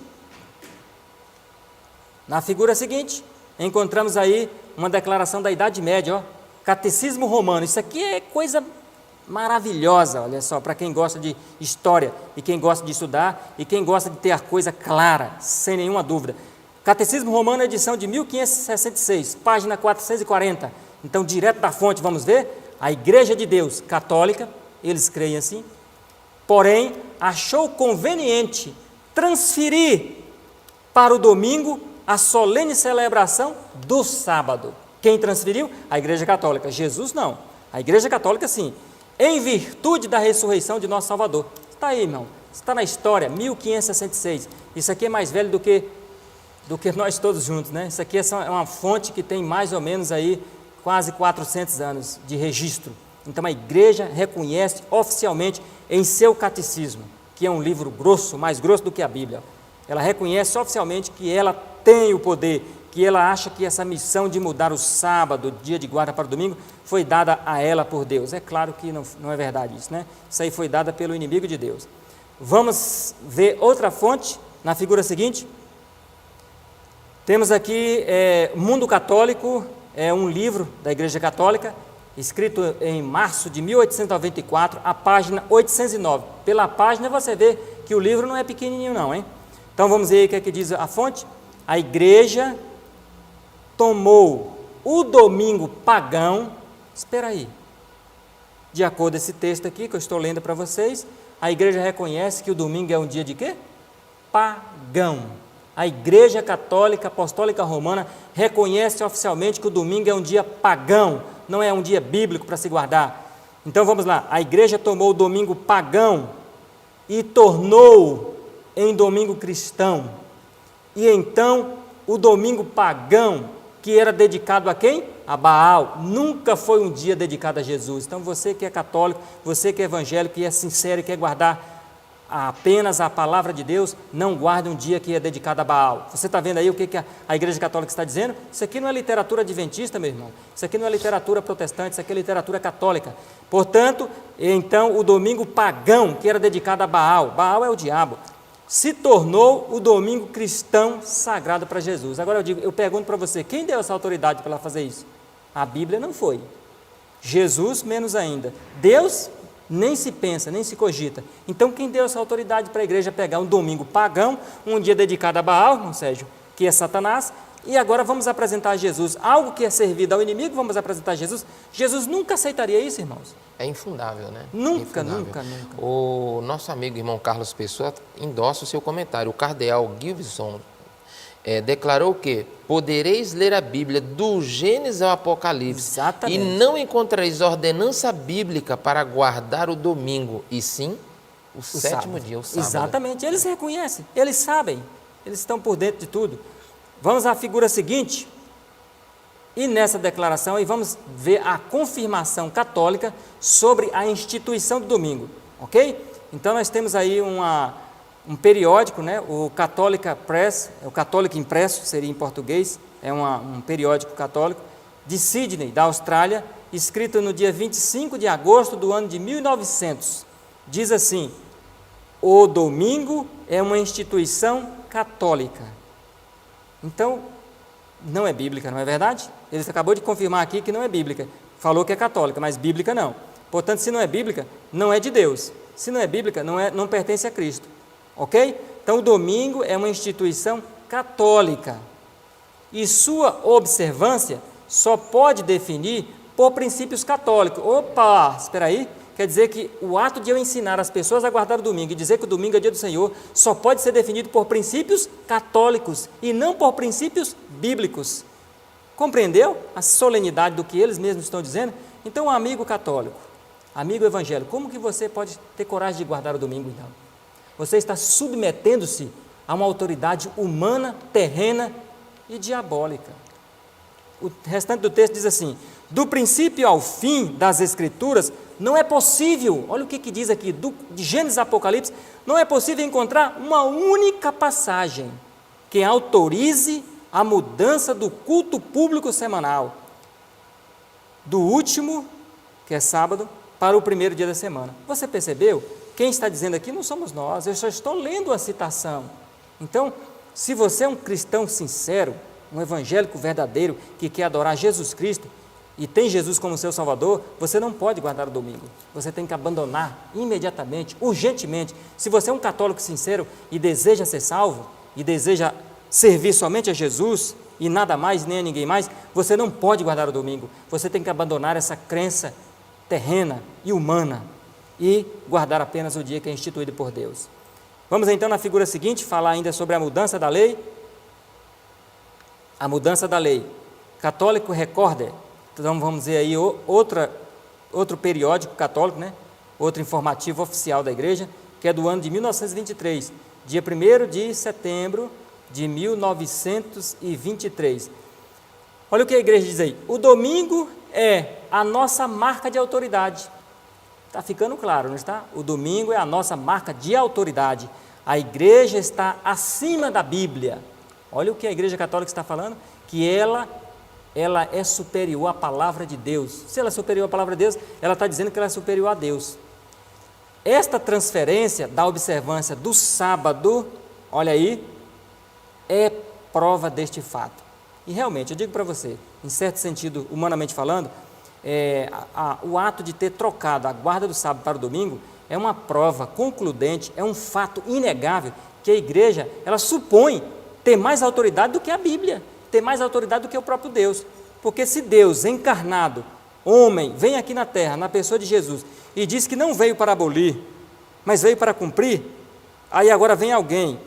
Na figura seguinte, encontramos aí uma declaração da Idade Média, ó, Catecismo Romano. Isso aqui é coisa maravilhosa, olha só, para quem gosta de história e quem gosta de estudar e quem gosta de ter a coisa clara, sem nenhuma dúvida. Catecismo Romano, edição de 1566, página 440. Então, direto da fonte, vamos ver? A Igreja de Deus Católica, eles creem assim, porém, achou conveniente transferir para o domingo a solene celebração do sábado. Quem transferiu? A Igreja Católica. Jesus não. A Igreja Católica sim, em virtude da ressurreição de nosso Salvador. Está aí, irmão. Está na história, 1566. Isso aqui é mais velho do que nós todos juntos, né? Isso aqui é uma fonte que tem mais ou menos aí quase 400 anos de registro. Então a Igreja reconhece oficialmente em seu catecismo, que é um livro grosso, mais grosso do que a Bíblia. Ela reconhece oficialmente que ela tem o poder, que ela acha que essa missão de mudar o sábado, dia de guarda para o domingo, foi dada a ela por Deus. É claro que não é verdade isso, né? Isso aí foi dada pelo inimigo de Deus. Vamos ver outra fonte na figura seguinte. Temos aqui Mundo Católico, é um livro da Igreja Católica, escrito em março de 1894, a página 809. Pela página você vê que o livro não é pequenininho não, hein? Então vamos ver o que é que diz a fonte. A Igreja tomou o domingo pagão. Espera aí. De acordo com esse texto aqui que eu estou lendo para vocês, a igreja reconhece que o domingo é um dia de quê? Pagão. A Igreja Católica Apostólica Romana reconhece oficialmente que o domingo é um dia pagão, não é um dia bíblico para se guardar. Então vamos lá, a igreja tomou o domingo pagão e tornou em domingo cristão. E então o domingo pagão, que era dedicado a quem? A Baal, nunca foi um dia dedicado a Jesus. Então você que é católico, você que é evangélico, que é sincero e quer guardar apenas a palavra de Deus, não guarde um dia que é dedicado a Baal. Você está vendo aí o que a Igreja Católica está dizendo? Isso aqui não é literatura adventista, meu irmão. Isso aqui não é literatura protestante, isso aqui é literatura católica. Portanto, então, o domingo pagão, que era dedicado a Baal, Baal é o diabo, se tornou o domingo cristão sagrado para Jesus. Agora eu pergunto para você, quem deu essa autoridade para fazer isso? A Bíblia não foi. Jesus, menos ainda. Deus, nem se pensa, nem se cogita. Então, quem deu essa autoridade para a igreja pegar um domingo pagão, um dia dedicado a Baal, irmão Sérgio, que é Satanás, e agora vamos apresentar a Jesus, algo que é servido ao inimigo, vamos apresentar a Jesus. Jesus nunca aceitaria isso, irmãos. É infundável, né? Nunca, infundável. Nunca. O nosso amigo irmão Carlos Pessoa endossa o seu comentário. O cardeal Gilson declarou que podereis ler a Bíblia do Gênesis ao Apocalipse. Exatamente. E não encontrareis ordenança bíblica para guardar o domingo, e sim o sétimo dia, o sábado. Exatamente, eles reconhecem, eles sabem, eles estão por dentro de tudo. Vamos à figura seguinte, e nessa declaração aí vamos ver a confirmação católica sobre a instituição do domingo, ok? Então nós temos aí um periódico, né? O Católica Press, o Católico Impresso, seria em português, é um periódico católico, de Sydney, da Austrália, escrito no dia 25 de agosto do ano de 1900. Diz assim: o domingo é uma instituição católica. Então, não é bíblica, não é verdade? Ele acabou de confirmar aqui que não é bíblica. Falou que é católica, mas bíblica não. Portanto, se não é bíblica, não é de Deus. Se não é bíblica, não pertence a Cristo. Ok? Então, o domingo é uma instituição católica. E sua observância só pode definir por princípios católicos. Opa, espera aí. Quer dizer que o ato de eu ensinar as pessoas a guardar o domingo e dizer que o domingo é dia do Senhor só pode ser definido por princípios católicos e não por princípios bíblicos. Compreendeu a solenidade do que eles mesmos estão dizendo? Então, amigo católico, amigo evangélico, como que você pode ter coragem de guardar o domingo, então? Você está submetendo-se a uma autoridade humana, terrena e diabólica. O restante do texto diz assim: do princípio ao fim das Escrituras, não é possível, olha o que diz aqui, de Gênesis a Apocalipse, não é possível encontrar uma única passagem que autorize a mudança do culto público semanal, do último, que é sábado, para o primeiro dia da semana. Você percebeu? Quem está dizendo aqui não somos nós, eu só estou lendo a citação. Então, se você é um cristão sincero, um evangélico verdadeiro, que quer adorar Jesus Cristo, e tem Jesus como seu Salvador, você não pode guardar o domingo. Você tem que abandonar imediatamente, urgentemente. Se você é um católico sincero e deseja ser salvo, e deseja servir somente a Jesus, e nada mais, nem a ninguém mais, você não pode guardar o domingo. Você tem que abandonar essa crença terrena e humana e guardar apenas o dia que é instituído por Deus. Vamos então na figura seguinte, falar ainda sobre a mudança da lei. A mudança da lei. Católico Recorder. Então vamos dizer aí outro periódico católico, né? Outro informativo oficial da igreja, que é do ano de 1923, dia 1º de setembro de 1923. Olha o que a igreja diz aí: o domingo é a nossa marca de autoridade. Está ficando claro, não está? O domingo é a nossa marca de autoridade. A igreja está acima da Bíblia. Olha o que a igreja católica está falando, que ela é superior à palavra de Deus. Se ela é superior à palavra de Deus, ela está dizendo que ela é superior a Deus. Esta transferência da observância do sábado, olha aí, é prova deste fato. E realmente, eu digo para você, em certo sentido, humanamente falando, o ato de ter trocado a guarda do sábado para o domingo é uma prova concludente, é um fato inegável que a igreja, ela supõe ter mais autoridade do que a Bíblia. ter mais autoridade do que o próprio Deus. Porque se Deus encarnado, homem, vem aqui na terra, na pessoa de Jesus, e diz que não veio para abolir, mas veio para cumprir, aí agora vem alguém,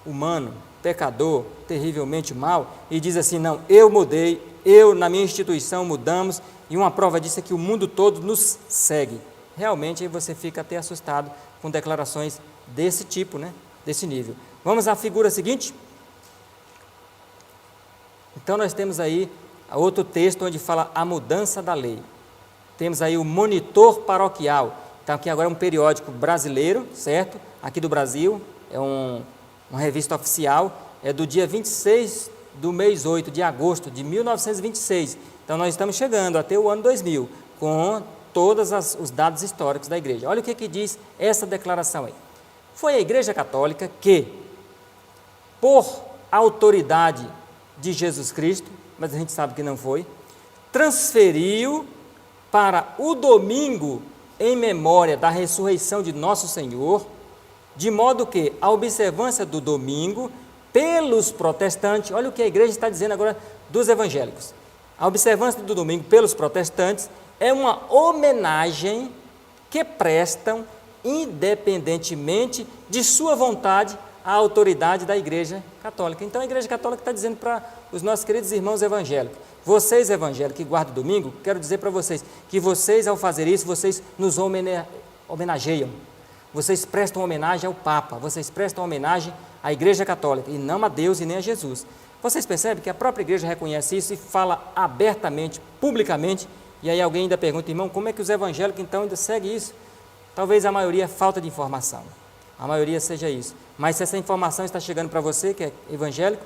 humano, pecador, terrivelmente mau, e diz assim, não, eu mudei, eu na minha instituição mudamos, e uma prova disso é que o mundo todo nos segue. Realmente aí você fica até assustado com declarações desse tipo, né? Desse nível. Vamos à figura seguinte? Então nós temos aí outro texto onde fala a mudança da lei. Temos aí o monitor paroquial. Então aqui agora é um periódico brasileiro, certo? Aqui do Brasil, é uma revista oficial, é do dia 26 do mês 8 de agosto de 1926. Então nós estamos chegando até o ano 2000, com todos os dados históricos da igreja. Olha o que diz essa declaração aí. Foi a Igreja Católica que, por autoridade de Jesus Cristo, mas a gente sabe que não foi, transferiu para o domingo em memória da ressurreição de nosso Senhor, de modo que a observância do domingo pelos protestantes, olha o que a igreja está dizendo agora dos evangélicos, a observância do domingo pelos protestantes é uma homenagem que prestam independentemente de sua vontade à autoridade da Igreja Católica. Então a Igreja Católica está dizendo para os nossos queridos irmãos evangélicos, vocês evangélicos que guardam o domingo, quero dizer para vocês que vocês ao fazer isso, vocês nos homenageiam, vocês prestam homenagem ao Papa, vocês prestam homenagem à Igreja Católica e não a Deus e nem a Jesus. Vocês percebem que a própria igreja reconhece isso e fala abertamente, publicamente, e aí alguém ainda pergunta, irmão, como é que os evangélicos então ainda seguem isso? Talvez a maioria é falta de informação, a maioria seja isso. Mas se essa informação está chegando para você, que é evangélico,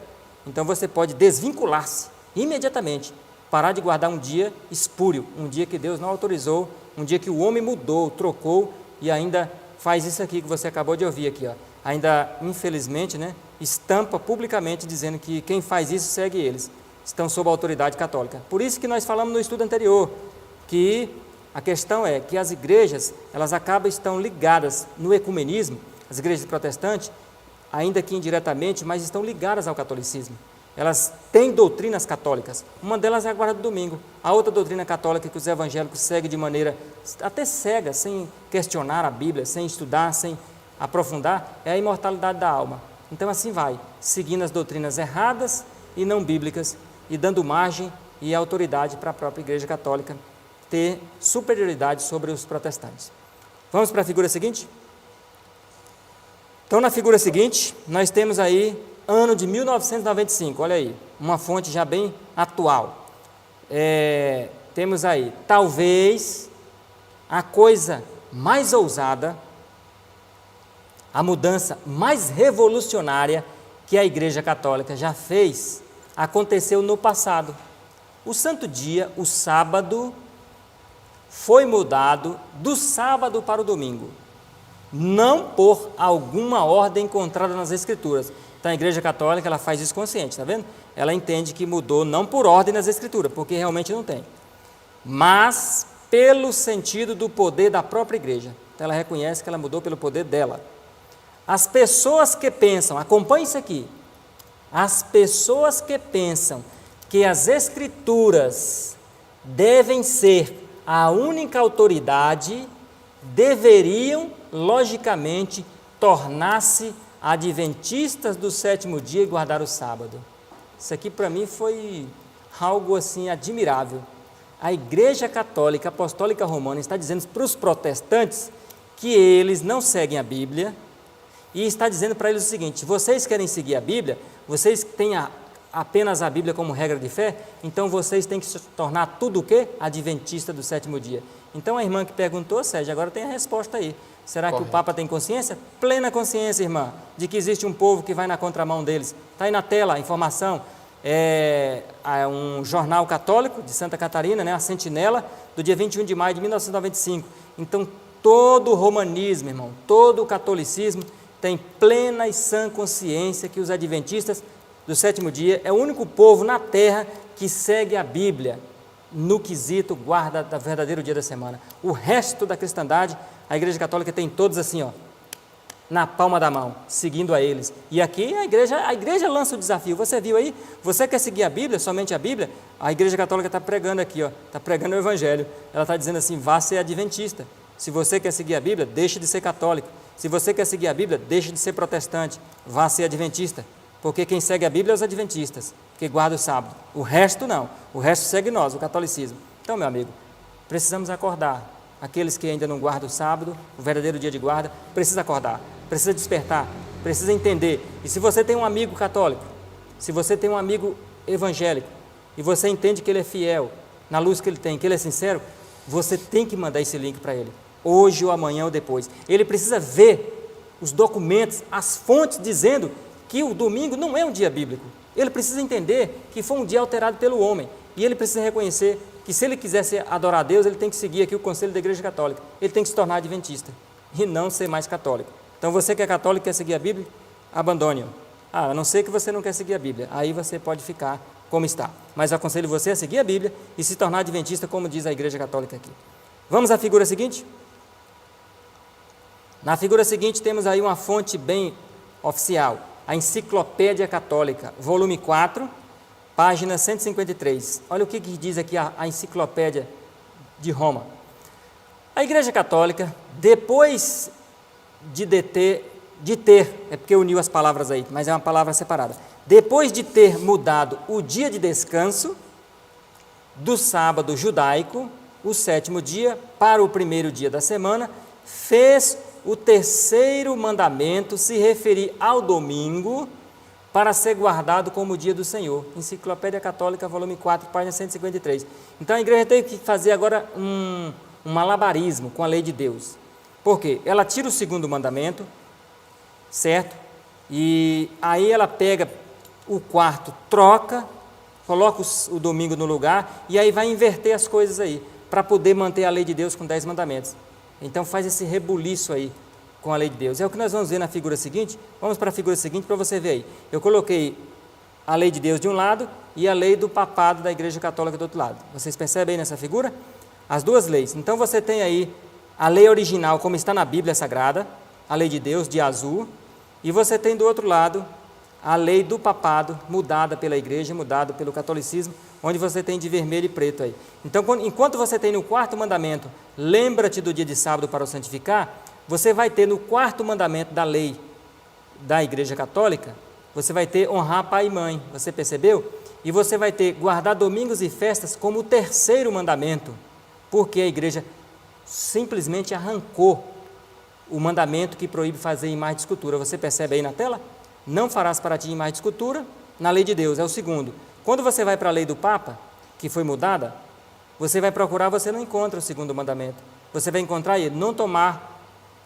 então você pode desvincular-se imediatamente, parar de guardar um dia espúrio, um dia que Deus não autorizou, um dia que o homem mudou, trocou e ainda faz isso aqui que você acabou de ouvir aqui, ó. Ainda, infelizmente, né, estampa publicamente dizendo que quem faz isso segue eles, estão sob a autoridade católica. Por isso que nós falamos no estudo anterior, que a questão é que as igrejas, elas estão ligadas no ecumenismo, as igrejas protestantes, ainda que indiretamente, mas estão ligadas ao catolicismo. Elas têm doutrinas católicas, uma delas é a guarda do domingo, a outra doutrina católica que os evangélicos seguem de maneira até cega, sem questionar a Bíblia, sem estudar, sem aprofundar, é a imortalidade da alma. Então assim vai, seguindo as doutrinas erradas e não bíblicas, e dando margem e autoridade para a própria Igreja Católica ter superioridade sobre os protestantes. Vamos para a figura seguinte? Então, na figura seguinte, nós temos aí ano de 1995, olha aí, uma fonte já bem atual. Temos aí, talvez, a coisa mais ousada, a mudança mais revolucionária que a Igreja Católica já fez, aconteceu no passado. O santo dia, o sábado, foi mudado do sábado para o domingo, não por alguma ordem encontrada nas Escrituras. Então a Igreja Católica, ela faz isso consciente, está vendo? Ela entende que mudou não por ordem nas Escrituras, porque realmente não tem, mas pelo sentido do poder da própria Igreja. Então ela reconhece que ela mudou pelo poder dela. As pessoas que pensam, acompanhe isso aqui, as pessoas que pensam que as Escrituras devem ser a única autoridade, deveriam, logicamente, tornar-se adventistas do sétimo dia e guardar o sábado. Isso aqui para mim foi algo assim admirável. A Igreja Católica Apostólica Romana está dizendo para os protestantes que eles não seguem a Bíblia e está dizendo para eles o seguinte, vocês querem seguir a Bíblia, vocês têm apenas a Bíblia como regra de fé, então vocês têm que se tornar tudo o quê? Adventista do sétimo dia. Então a irmã que perguntou, Sérgio, agora tem a resposta aí. Será Correto. Que o Papa tem consciência? Plena consciência, irmã, de que existe um povo que vai na contramão deles. Está aí na tela a informação, um jornal católico de Santa Catarina, né, a Sentinela, do dia 21 de maio de 1995. Então todo o romanismo, irmão, todo o catolicismo tem plena e sã consciência que os adventistas do sétimo dia é o único povo na terra que segue a Bíblia no quesito guarda do verdadeiro dia da semana. O resto da cristandade, a Igreja Católica tem todos assim, ó, na palma da mão, seguindo a eles. E aqui a igreja lança o desafio. Você viu aí? Você quer seguir a Bíblia, somente a Bíblia? A Igreja Católica está pregando aqui, está pregando o Evangelho. Ela está dizendo assim, vá ser adventista. Se você quer seguir a Bíblia, deixe de ser católico. Se você quer seguir a Bíblia, deixe de ser protestante, vá ser adventista. Porque quem segue a Bíblia é os adventistas, que guardam o sábado. O resto não, o resto segue nós, o catolicismo. Então, meu amigo, precisamos acordar. Aqueles que ainda não guardam o sábado, o verdadeiro dia de guarda, precisa acordar, precisa despertar, precisa entender. E se você tem um amigo católico, se você tem um amigo evangélico, e você entende que ele é fiel, na luz que ele tem, que ele é sincero, você tem que mandar esse link para ele, hoje ou amanhã ou depois. Ele precisa ver os documentos, as fontes dizendo que o domingo não é um dia bíblico. Ele precisa entender que foi um dia alterado pelo homem, e ele precisa reconhecer que se ele quisesse adorar a Deus, ele tem que seguir aqui o conselho da Igreja Católica. Ele tem que se tornar adventista e não ser mais católico. Então, você que é católico e quer seguir a Bíblia, abandone-o. A não ser que você não quer seguir a Bíblia. Aí você pode ficar como está. Mas eu aconselho você a seguir a Bíblia e se tornar adventista, como diz a Igreja Católica aqui. Vamos à figura seguinte? Na figura seguinte temos aí uma fonte bem oficial. A Enciclopédia Católica, volume 4, página 153. Olha o que diz aqui a Enciclopédia de Roma. A Igreja Católica, depois de ter, é porque uniu as palavras aí, mas é uma palavra separada. Depois de ter mudado o dia de descanso do sábado judaico, o 7º dia, para o 1º dia da semana, fez o 3º mandamento se referir ao domingo para ser guardado como o dia do Senhor. Enciclopédia Católica, volume 4, página 153. Então a igreja tem que fazer agora um malabarismo com a lei de Deus. Por quê? Ela tira o 2º mandamento, certo? E aí ela pega o 4º, troca, coloca o domingo no lugar, e aí vai inverter as coisas aí, para poder manter a lei de Deus com 10 mandamentos. Então faz esse rebuliço aí com a lei de Deus. É o que nós vamos ver na figura seguinte. Vamos para a figura seguinte para você ver aí. Eu coloquei a lei de Deus de um lado e a lei do papado da Igreja Católica do outro lado. Vocês percebem aí nessa figura? As duas leis. Então você tem aí a lei original, como está na Bíblia Sagrada, a lei de Deus de azul, e você tem do outro lado a lei do papado, mudada pela Igreja, mudada pelo catolicismo, onde você tem de vermelho e preto aí. Então, enquanto você tem no 4º mandamento, lembra-te do dia de sábado para o santificar, você vai ter no 4º mandamento da lei da Igreja Católica, você vai ter honrar pai e mãe, você percebeu? E você vai ter guardar domingos e festas como o 3º mandamento, porque a Igreja simplesmente arrancou o mandamento que proíbe fazer imagem de escultura. Você percebe aí na tela? Não farás para ti imagem de escultura, na lei de Deus, é o 2º. Quando você vai para a lei do Papa, que foi mudada, você vai procurar, você não encontra o 2º mandamento. Você vai encontrar aí, não tomar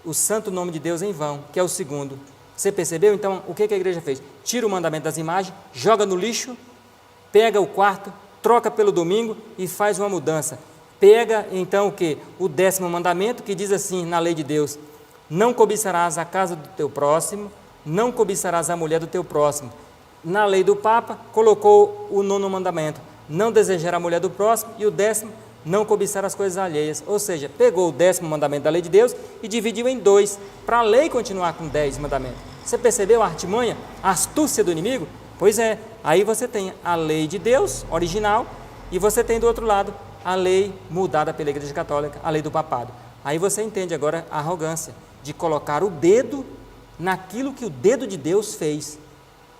o santo nome de Deus em vão, que é o 2º. Você percebeu? Então, o que a igreja fez? Tira o mandamento das imagens, joga no lixo, pega o 4º, troca pelo domingo e faz uma mudança. Pega, então, o quê? O 10º mandamento, que diz assim, na lei de Deus, não cobiçarás a casa do teu próximo, não cobiçarás a mulher do teu próximo. Na lei do Papa, colocou o 9º mandamento, não desejar a mulher do próximo, e o 10º, não cobiçar as coisas alheias. Ou seja, pegou o 10º mandamento da lei de Deus e dividiu em 2, para a lei continuar com 10 mandamentos. Você percebeu a artimanha, a astúcia do inimigo? Pois é, aí você tem a lei de Deus, original, e você tem do outro lado a lei mudada pela Igreja Católica, a lei do papado. Aí você entende agora a arrogância de colocar o dedo naquilo que o dedo de Deus fez,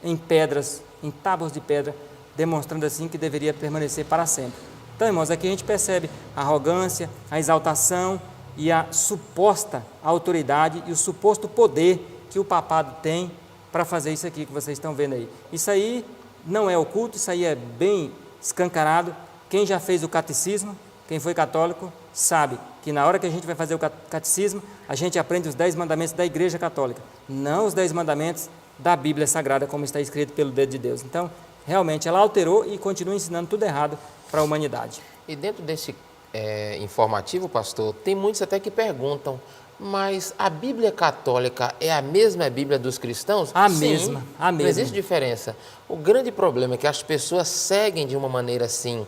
em pedras, em tábuas de pedra, demonstrando assim que deveria permanecer para sempre. Então, irmãos, aqui a gente percebe a arrogância, a exaltação e a suposta autoridade e o suposto poder que o papado tem para fazer isso aqui que vocês estão vendo aí. Isso aí não é oculto, isso aí é bem escancarado. Quem já fez o catecismo, quem foi católico, sabe que na hora que a gente vai fazer o catecismo, a gente aprende os 10 mandamentos da Igreja Católica, não os 10 mandamentos da Bíblia Sagrada, como está escrito pelo dedo de Deus. Então, realmente, ela alterou e continua ensinando tudo errado para a humanidade. E dentro desse informativo, pastor, tem muitos até que perguntam, mas a Bíblia Católica é a mesma Bíblia dos cristãos? A Sim, mesma. Não existe diferença. O grande problema é que as pessoas seguem de uma maneira assim,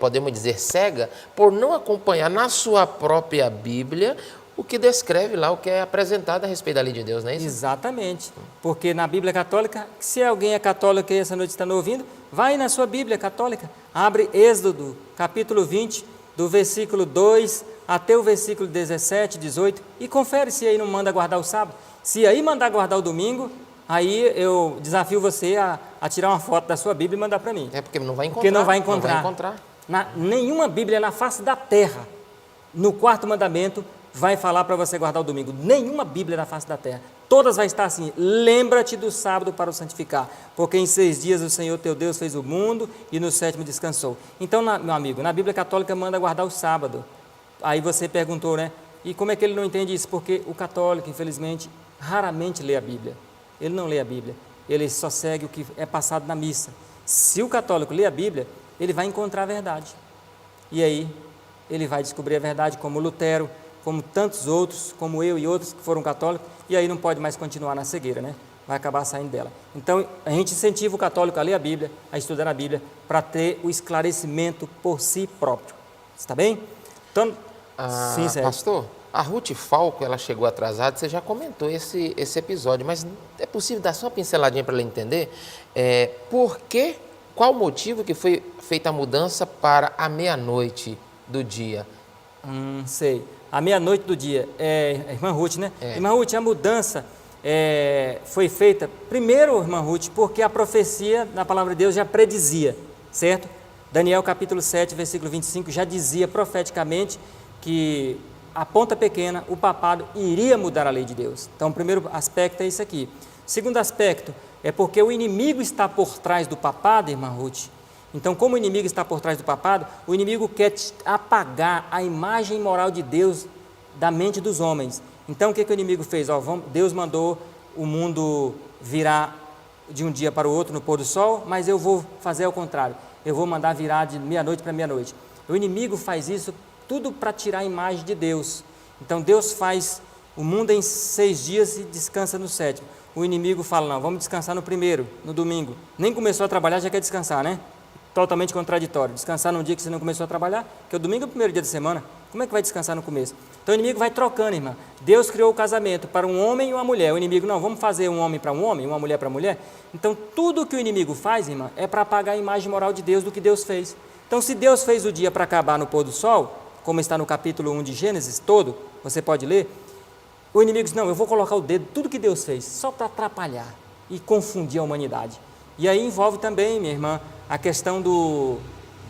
podemos dizer cega, por não acompanhar na sua própria Bíblia o que descreve lá, o que é apresentado a respeito da lei de Deus, não é isso? Exatamente, porque na Bíblia Católica, se alguém é católico e essa noite está nos ouvindo, vai na sua Bíblia Católica, abre Êxodo, capítulo 20, do versículo 2 até o versículo 17, 18, e confere se aí não manda guardar o sábado. Se aí mandar guardar o domingo, aí eu desafio você a tirar uma foto da sua Bíblia e mandar para mim. É porque não vai encontrar. Porque não vai encontrar. Não vai encontrar. Nenhuma Bíblia na face da terra, no quarto mandamento, vai falar para você guardar o domingo. Nenhuma Bíblia na face da terra. Todas vai estar assim: lembra-te do sábado para o santificar, porque em 6 dias o Senhor teu Deus fez o mundo e no 7º descansou. Então, meu amigo, na Bíblia Católica manda guardar o sábado. Aí você perguntou, né? E como é que ele não entende isso? Porque o católico, infelizmente, raramente lê a Bíblia. Ele não lê a Bíblia, ele só segue o que é passado na missa. Se o católico lê a Bíblia, ele vai encontrar a verdade. E aí, ele vai descobrir a verdade, como Lutero, como tantos outros, como eu e outros que foram católicos, e aí não pode mais continuar na cegueira, né? Vai acabar saindo dela. Então, a gente incentiva o católico a ler a Bíblia, a estudar a Bíblia, para ter o esclarecimento por si próprio. Está bem? Então, sim, Sérgio. Pastor, a Ruth Falco, ela chegou atrasada, você já comentou esse episódio, mas é possível dar só uma pinceladinha para ela entender? Qual o motivo que foi feita a mudança para a meia-noite do dia? Sei. A meia-noite do dia, irmã Ruth, né? Irmã Ruth, a mudança foi feita, primeiro, irmã Ruth, porque a profecia na palavra de Deus já predizia, certo? Daniel capítulo 7, versículo 25, já dizia profeticamente que a ponta pequena, o papado, iria mudar a lei de Deus. Então, o primeiro aspecto é isso aqui. O segundo aspecto é porque o inimigo está por trás do papado, irmã Ruth. Então, como o inimigo está por trás do papado, o inimigo quer apagar a imagem moral de Deus da mente dos homens. Então, o que o inimigo fez? Deus mandou o mundo virar de um dia para o outro no pôr do sol, mas eu vou fazer ao contrário. Eu vou mandar virar de meia-noite para meia-noite. O inimigo faz isso tudo para tirar a imagem de Deus. Então, Deus faz o mundo em 6 dias e descansa no 7º. O inimigo fala, não, vamos descansar no primeiro, no domingo. Nem começou a trabalhar, já quer descansar, né? Totalmente contraditório. Descansar num dia que você não começou a trabalhar, que o domingo é o primeiro dia da semana. Como é que vai descansar no começo? Então o inimigo vai trocando, irmã. Deus criou o casamento para um homem e uma mulher. O inimigo, não, vamos fazer um homem para um homem, uma mulher para mulher. Então tudo que o inimigo faz, irmã, é para apagar a imagem moral de Deus do que Deus fez. Então se Deus fez o dia para acabar no pôr do sol, como está no capítulo 1 de Gênesis todo, você pode ler, o inimigo diz, não, eu vou colocar o dedo, tudo que Deus fez, só para atrapalhar e confundir a humanidade. E aí envolve também, minha irmã, a questão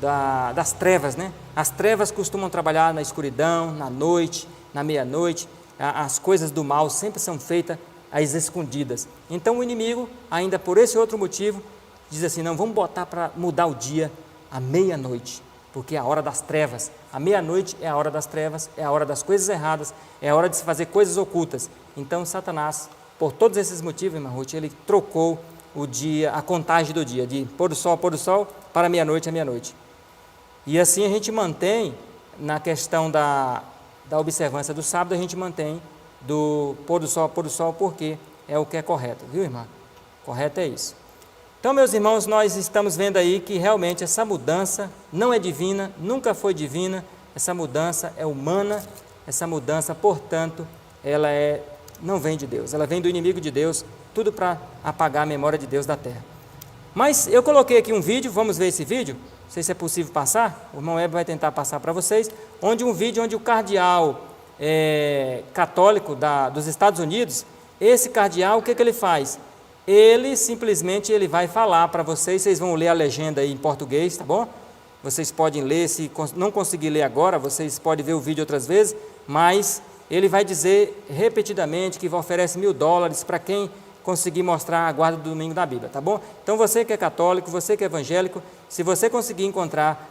das trevas, né? As trevas costumam trabalhar na escuridão, na noite, na meia-noite. As coisas do mal sempre são feitas às escondidas. Então o inimigo, ainda por esse outro motivo, diz assim, não, vamos botar para mudar o dia à meia-noite, porque é a hora das trevas. A meia-noite é a hora das trevas, é a hora das coisas erradas, é a hora de se fazer coisas ocultas. Então Satanás, por todos esses motivos, irmã Ruth, ele trocou o dia, a contagem do dia, de pôr do sol para meia-noite a meia-noite. E assim a gente mantém, na questão da observância do sábado, a gente mantém do pôr do sol, porque é o que é correto, viu, irmã? Correto é isso. Então, meus irmãos, nós estamos vendo aí que realmente essa mudança não é divina, nunca foi divina, essa mudança é humana, essa mudança, portanto, ela não vem de Deus, ela vem do inimigo de Deus, tudo para apagar a memória de Deus da terra. Mas eu coloquei aqui um vídeo, vamos ver esse vídeo? Não sei se é possível passar, o irmão Heber vai tentar passar para vocês, onde o cardeal católico dos Estados Unidos, esse cardeal, o que ele faz? Ele simplesmente vai falar para vocês, vocês vão ler a legenda aí em português, tá bom? Vocês podem ler, se não conseguir ler agora, vocês podem ver o vídeo outras vezes, mas ele vai dizer repetidamente que oferece $1.000 para quem conseguir mostrar a guarda do domingo da Bíblia, tá bom? Então você que é católico, você que é evangélico, se você conseguir encontrar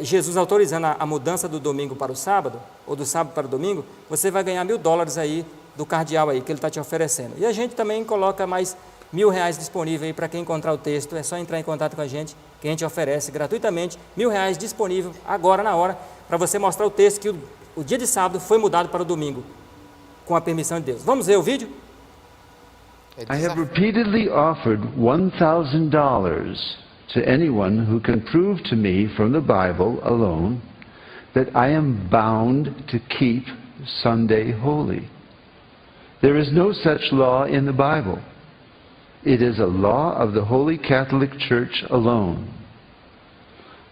Jesus autorizando a mudança do domingo para o sábado, ou do sábado para o domingo, você vai ganhar $1.000 aí do cardeal aí, que ele está te oferecendo. E a gente também coloca mais R$1.000 disponível aí para quem encontrar o texto, é só entrar em contato com a gente, que a gente oferece gratuitamente R$1.000 disponível agora na hora, para você mostrar o texto que o dia de sábado foi mudado para o domingo, com a permissão de Deus. Vamos ver o vídeo? I have repeatedly offered $1,000 to anyone who can prove to me from the Bible alone that I am bound to keep Sunday holy. There is no such law in the Bible. It is a law of the Holy Catholic Church alone.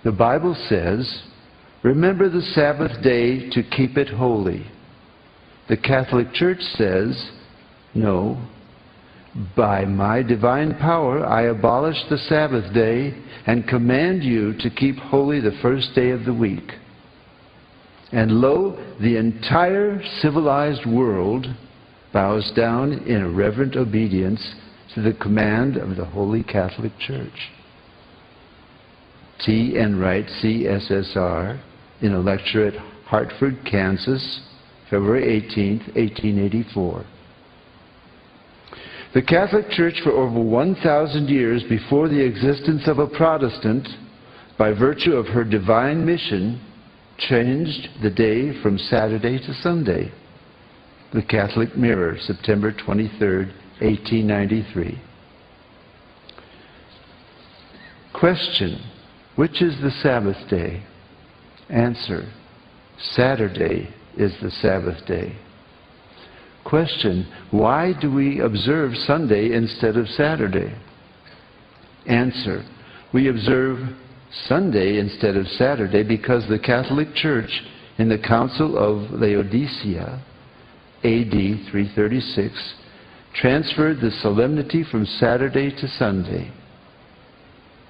The Bible says, "Remember the Sabbath day to keep it holy." The Catholic Church says, "No, by my divine power I abolish the Sabbath day and command you to keep holy the first day of the week." And lo, the entire civilized world bows down in reverent obedience to the command of the Holy Catholic Church. T. N. Wright, CSSR, in a lecture at Hartford, Kansas, February 18, 1884. The Catholic Church for over 1,000 years before the existence of a Protestant, by virtue of her divine mission, changed the day from Saturday to Sunday. The Catholic Mirror, September 23, 1893. Question: which is the Sabbath day? Answer: Saturday is the Sabbath day. Question: why do we observe Sunday instead of Saturday? Answer: we observe Sunday instead of Saturday because the Catholic Church in the Council of Laodicea, AD 336, transferred the solemnity from Saturday to Sunday.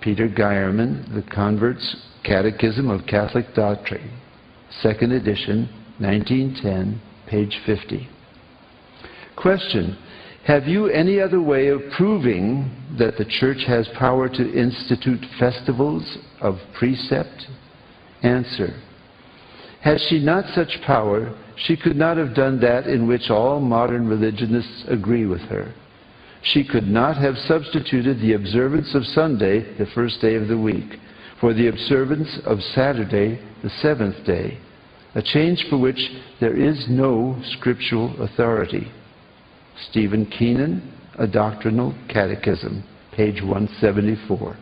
Peter Geierman, The Convert's Catechism of Catholic Doctrine, 2nd edition, 1910, page 50. Question: have you any other way of proving that the Church has power to institute festivals of precept? Answer: had she not such power, she could not have done that in which all modern religionists agree with her. She could not have substituted the observance of Sunday, the first day of the week, for the observance of Saturday, the seventh day, a change for which there is no scriptural authority. Stephen Keenan, A Doctrinal Catechism, page 174.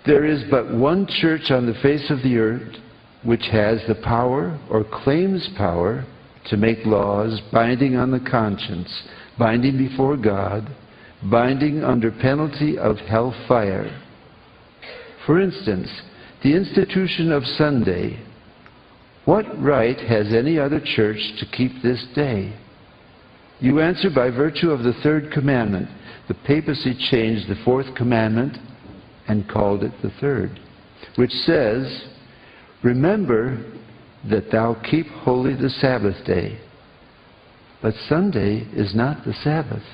There is but one church on the face of the earth which has the power, or claims power, to make laws binding on the conscience, binding before God, binding under penalty of hellfire. For instance, the institution of Sunday. What right has any other church to keep this day? You answer by virtue of the third commandment. The papacy changed the fourth commandment and called it the third, which says, "Remember that thou keep holy the Sabbath day." But Sunday is not the Sabbath.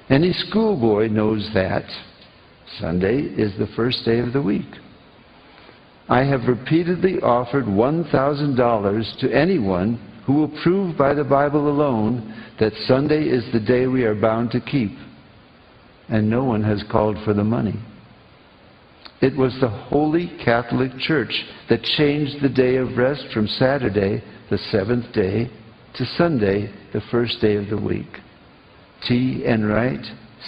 Any schoolboy knows that Sunday is the first day of the week. I have repeatedly offered $1,000 to anyone who will prove by the Bible alone that Sunday is the day we are bound to keep, and no one has called for the money. It was the Holy Catholic Church that changed the day of rest from Saturday, the seventh day, to Sunday, the first day of the week. T. N. Wright,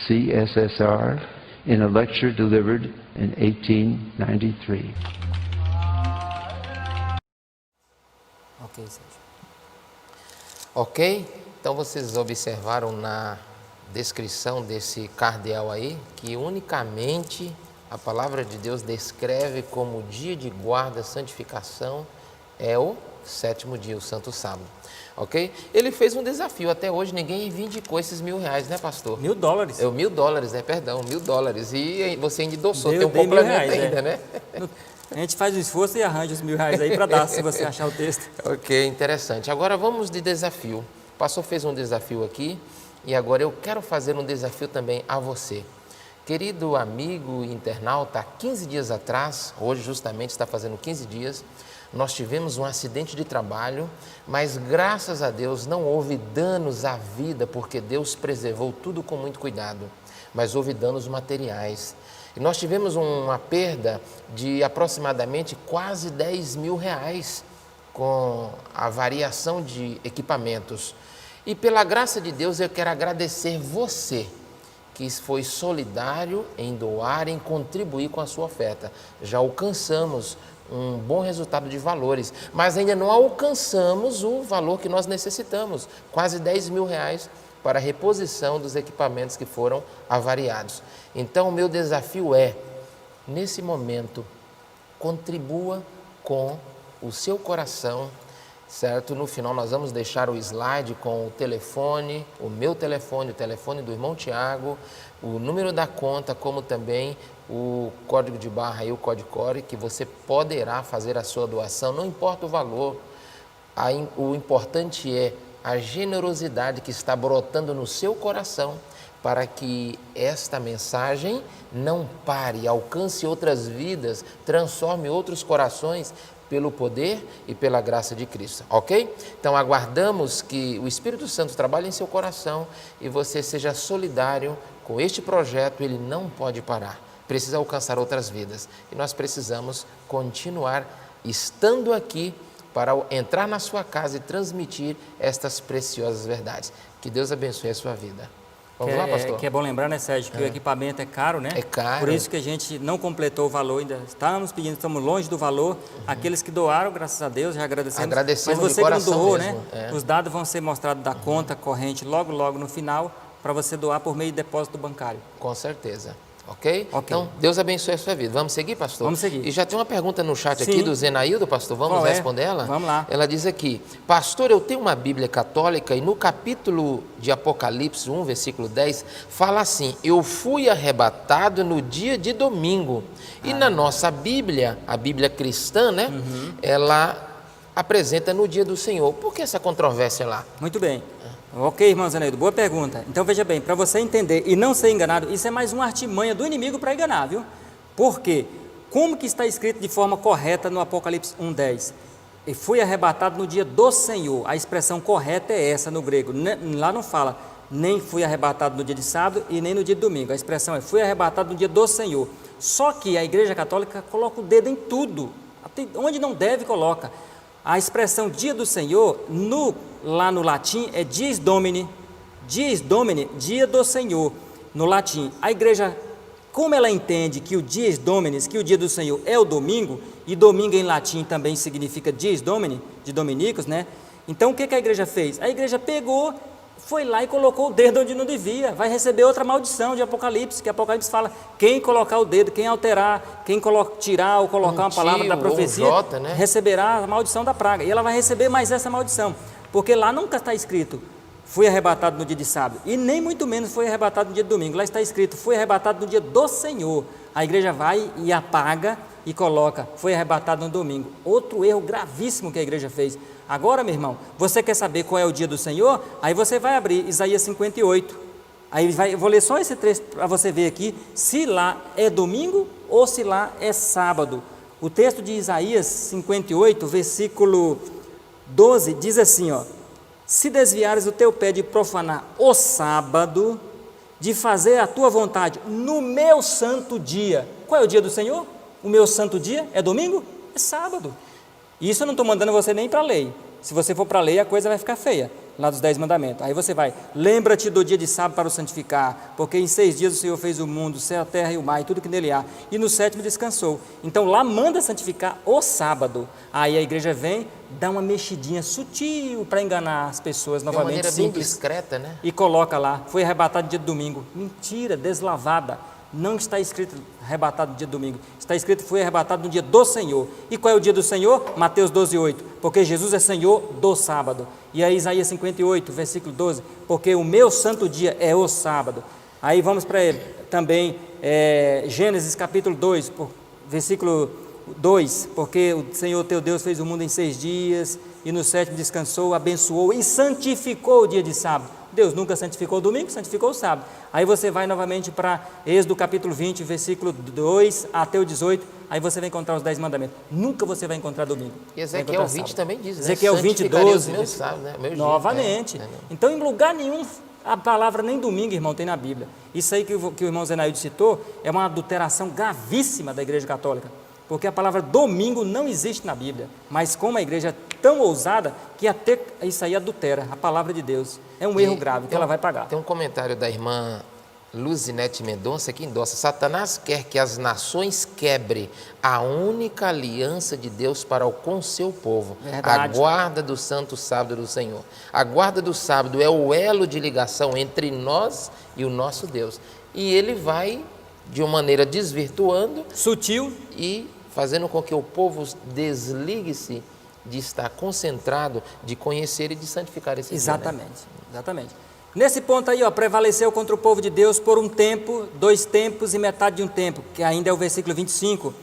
CSSR, in a lecture delivered in 1893. Ok? Então vocês observaram na descrição desse cardeal aí que unicamente a palavra de Deus descreve como dia de guarda, santificação, é o sétimo dia, o Santo Sábado. Ok? Ele fez um desafio, até hoje ninguém reivindicou esses R$1.000, né, pastor? $1.000. É o $1.000, né? Perdão, $1.000. E você ainda endossou, tem um dei complemento R$1.000, ainda, né? A gente faz o esforço e arranja os R$1.000 aí para dar, se você achar o texto. Ok, interessante. Agora vamos de desafio. O pastor fez um desafio aqui e agora eu quero fazer um desafio também a você. Querido amigo internauta, há 15 dias atrás, hoje justamente está fazendo 15 dias, nós tivemos um acidente de trabalho, mas graças a Deus não houve danos à vida, porque Deus preservou tudo com muito cuidado, mas houve danos materiais. E nós tivemos uma perda de aproximadamente quase R$10.000 com a variação de equipamentos. E pela graça de Deus eu quero agradecer você que foi solidário em doar, em contribuir com a sua oferta. Já alcançamos um bom resultado de valores, mas ainda não alcançamos o valor que nós necessitamos, quase 10 mil reais para a reposição dos equipamentos que foram avariados. Então, o meu desafio é, nesse momento, contribua com o seu coração, certo? No final nós vamos deixar o slide com o telefone, o meu telefone, o telefone do irmão Tiago, o número da conta, como também o código de barra e o código core, que você poderá fazer a sua doação, não importa o valor, o importante é a generosidade que está brotando no seu coração, para que esta mensagem não pare, alcance outras vidas, transforme outros corações pelo poder e pela graça de Cristo, ok? Então aguardamos que o Espírito Santo trabalhe em seu coração e você seja solidário com este projeto. Ele não pode parar, precisa alcançar outras vidas e nós precisamos continuar estando aqui para entrar na sua casa e transmitir estas preciosas verdades. Que Deus abençoe a sua vida. Vamos lá, pastor? Que é bom lembrar, né, Sérgio, que o equipamento é caro, né? É caro. Por isso que a gente não completou o valor, ainda estamos pedindo, estamos longe do valor. Aqueles que doaram, graças a Deus, já agradecemos. Agradecemos. Mas você de que não doou, mesmo, né? Os dados vão ser mostrados da conta corrente logo no final, para você doar por meio de depósito bancário. Com certeza. Ok? Então, Deus abençoe a sua vida. Vamos seguir, pastor? Vamos seguir. E já tem uma pergunta no chat Sim. aqui do Zenaildo, pastor. Vamos responder ela? Vamos lá. Ela diz aqui: pastor, eu tenho uma Bíblia católica e no capítulo de Apocalipse 1, versículo 10, fala assim: eu fui arrebatado no dia de domingo. E na nossa Bíblia, a Bíblia cristã, né? Ela apresenta no dia do Senhor. Por que essa controvérsia lá? Muito bem. Ok, irmão Zenaildo, boa pergunta. Então veja bem, para você entender e não ser enganado, isso é mais uma artimanha do inimigo para enganar, viu? Por quê? Como que está escrito de forma correta no Apocalipse 1:10? E fui arrebatado no dia do Senhor. A expressão correta é essa no grego. Lá não fala nem fui arrebatado no dia de sábado e nem no dia de domingo. A expressão é fui arrebatado no dia do Senhor. Só que a Igreja Católica coloca o dedo em tudo. Até onde não deve, coloca. A expressão dia do Senhor, lá no latim, é dies domini, dia do Senhor, no latim. A igreja, como ela entende que o dies domini, que o dia do Senhor é o domingo, e domingo em latim também significa dies domini, de dominicos, né? Então o que a igreja fez? A igreja pegou, foi lá e colocou o dedo onde não devia, vai receber outra maldição de Apocalipse, que Apocalipse fala, quem colocar o dedo, quem alterar, quem tirar ou colocar uma palavra da profecia, né? receberá a maldição da praga, e ela vai receber mais essa maldição, porque lá nunca está escrito, fui arrebatado no dia de sábado, e nem muito menos foi arrebatado no dia de domingo, lá está escrito, fui arrebatado no dia do Senhor. A igreja vai e apaga e coloca, foi arrebatado no domingo. Outro erro gravíssimo que a igreja fez. Agora, meu irmão, você quer saber qual é o dia do Senhor? Aí você vai abrir Isaías 58. Aí eu vou ler só esse trecho para você ver aqui, se lá é domingo ou se lá é sábado. O texto de Isaías 58, versículo 12, diz assim, ó: se desviares o teu pé de profanar o sábado, de fazer a tua vontade no meu santo dia. Qual é o dia do Senhor? O meu santo dia é domingo? É sábado. Isso eu não estou mandando você nem para a lei. Se você for para a lei, a coisa vai ficar feia, lá dos 10 mandamentos. Aí você vai, lembra-te do dia de sábado para o santificar, porque em 6 dias o Senhor fez o mundo, o céu, a terra e o mar, e tudo que nele há, e no 7º descansou. Então lá manda santificar o sábado. Aí a igreja vem, dá uma mexidinha sutil para enganar as pessoas novamente, de uma maneira simples, bem discreta, né? E coloca lá, foi arrebatado dia de domingo. Mentira, deslavada. Não está escrito arrebatado no dia de domingo, está escrito foi arrebatado no dia do Senhor. E qual é o dia do Senhor? Mateus 12:8, porque Jesus é Senhor do sábado. E aí Isaías 58, versículo 12, porque o meu santo dia é o sábado. Aí vamos para ele também, Gênesis capítulo 2, versículo 2, porque o Senhor teu Deus fez o mundo em 6 dias, e no 7º descansou, abençoou e santificou o dia de sábado. Deus nunca santificou o domingo, santificou o sábado. Aí você vai novamente para Êxodo capítulo 20, versículo 2 até o 18, aí você vai encontrar os 10 mandamentos. Nunca você vai encontrar domingo. E Ezequiel 20 também diz, né? Ezequiel 20, 12. Novamente. Então, em lugar nenhum, a palavra nem domingo, irmão, tem na Bíblia. Isso aí que o irmão Zenaildo citou é uma adulteração gravíssima da Igreja Católica. Porque a palavra domingo não existe na Bíblia, mas como a igreja é tão ousada que até isso aí adultera a palavra de Deus. É um erro grave que ela vai pagar. Tem um comentário da irmã Luzinete Mendonça aqui endossa: Satanás quer que as nações quebrem a única aliança de Deus para com seu povo. Verdade. A guarda do santo sábado do Senhor. A guarda do sábado é o elo de ligação entre nós e o nosso Deus. E ele vai, de uma maneira desvirtuando, sutil, e fazendo com que o povo desligue-se de estar concentrado, de conhecer e de santificar esse exatamente, dia, né? Exatamente. Nesse ponto aí, prevaleceu contra o povo de Deus por um tempo, 2 tempos e metade de um tempo, que ainda é o versículo 25.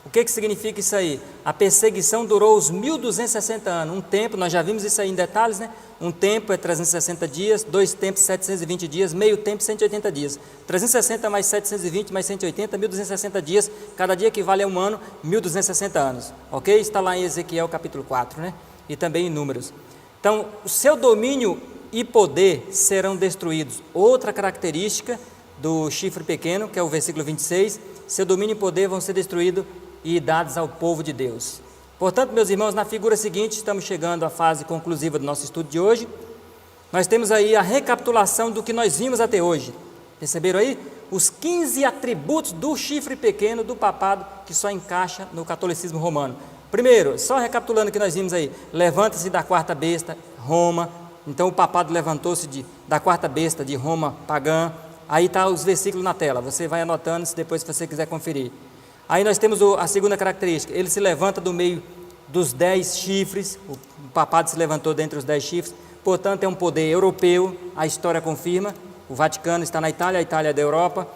O que significa isso aí? A perseguição durou os 1260 anos. Um tempo, nós já vimos isso aí em detalhes, né? Um tempo é 360 dias, 2 tempos 720 dias, meio tempo 180 dias. 360 mais 720 mais 180, 1260 dias, cada dia equivale a um ano, 1260 anos. Ok? Está lá em Ezequiel capítulo 4, né? E também em Números. Então, o seu domínio e poder serão destruídos. Outra característica do chifre pequeno, que é o versículo 26, seu domínio e poder vão ser destruídos e dados ao povo de Deus. Portanto, meus irmãos, na figura seguinte, estamos chegando à fase conclusiva do nosso estudo de hoje. Nós temos aí a recapitulação do que nós vimos até hoje. Perceberam aí? Os 15 atributos do chifre pequeno do papado, que só encaixa no catolicismo romano. Primeiro, só recapitulando o que nós vimos aí: levanta-se da quarta besta, Roma. Então o papado levantou-se da quarta besta de Roma pagã. Aí está os versículos na tela, você vai anotando depois se você quiser conferir. Aí nós temos a segunda característica: ele se levanta do meio dos 10 chifres, o papado se levantou dentre os 10 chifres, portanto é um poder europeu, a história confirma, o Vaticano está na Itália, a Itália é da Europa.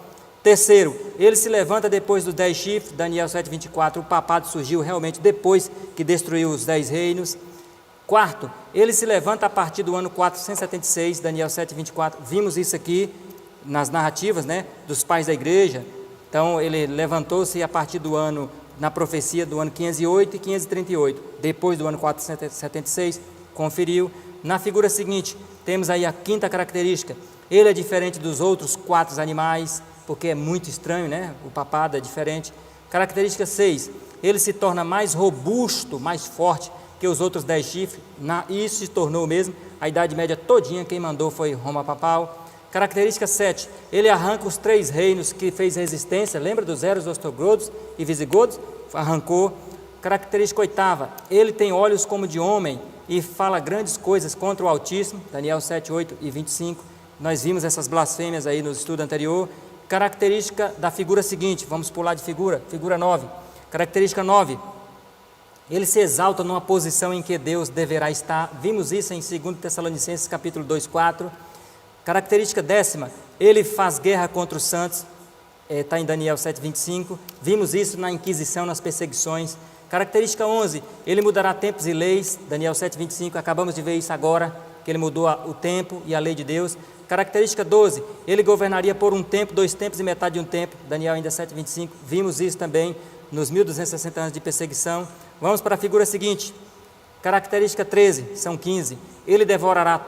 Terceiro, ele se levanta depois dos 10 chifres, Daniel 7,24, o papado surgiu realmente depois que destruiu os 10 reinos. Quarto, ele se levanta a partir do ano 476, Daniel 7,24, vimos isso aqui nas narrativas, né, dos pais da igreja. Então ele levantou-se a partir do ano, na profecia do ano 508 e 538, depois do ano 476, conferiu. Na figura seguinte, temos aí a quinta característica: ele é diferente dos outros 4 animais, porque é muito estranho, né, o papado é diferente. Característica 6, ele se torna mais robusto, mais forte que os outros 10 chifres, isso se tornou mesmo, a Idade Média todinha quem mandou foi Roma Papal. Característica 7, ele arranca os 3 reinos que fez resistência, lembra dos eros, ostrogodos e visigodos? Arrancou. Característica 8ª, ele tem olhos como de homem e fala grandes coisas contra o Altíssimo, Daniel 7, 8 e 25, nós vimos essas blasfêmias aí no estudo anterior. Característica da figura seguinte, vamos pular de figura 9, característica 9, ele se exalta numa posição em que Deus deverá estar, vimos isso em 2 Tessalonicenses capítulo 2, 4. Característica 10ª, ele faz guerra contra os santos, está em Daniel 7, 25, vimos isso na Inquisição, nas perseguições. Característica 11, ele mudará tempos e leis, Daniel 7, 25, acabamos de ver isso agora, que ele mudou o tempo e a lei de Deus. Característica 12, ele governaria por um tempo, 2 tempos e metade de um tempo, Daniel ainda 7, 25, vimos isso também nos 1260 anos de perseguição. Vamos para a figura seguinte, característica 13, são 15, ele devorará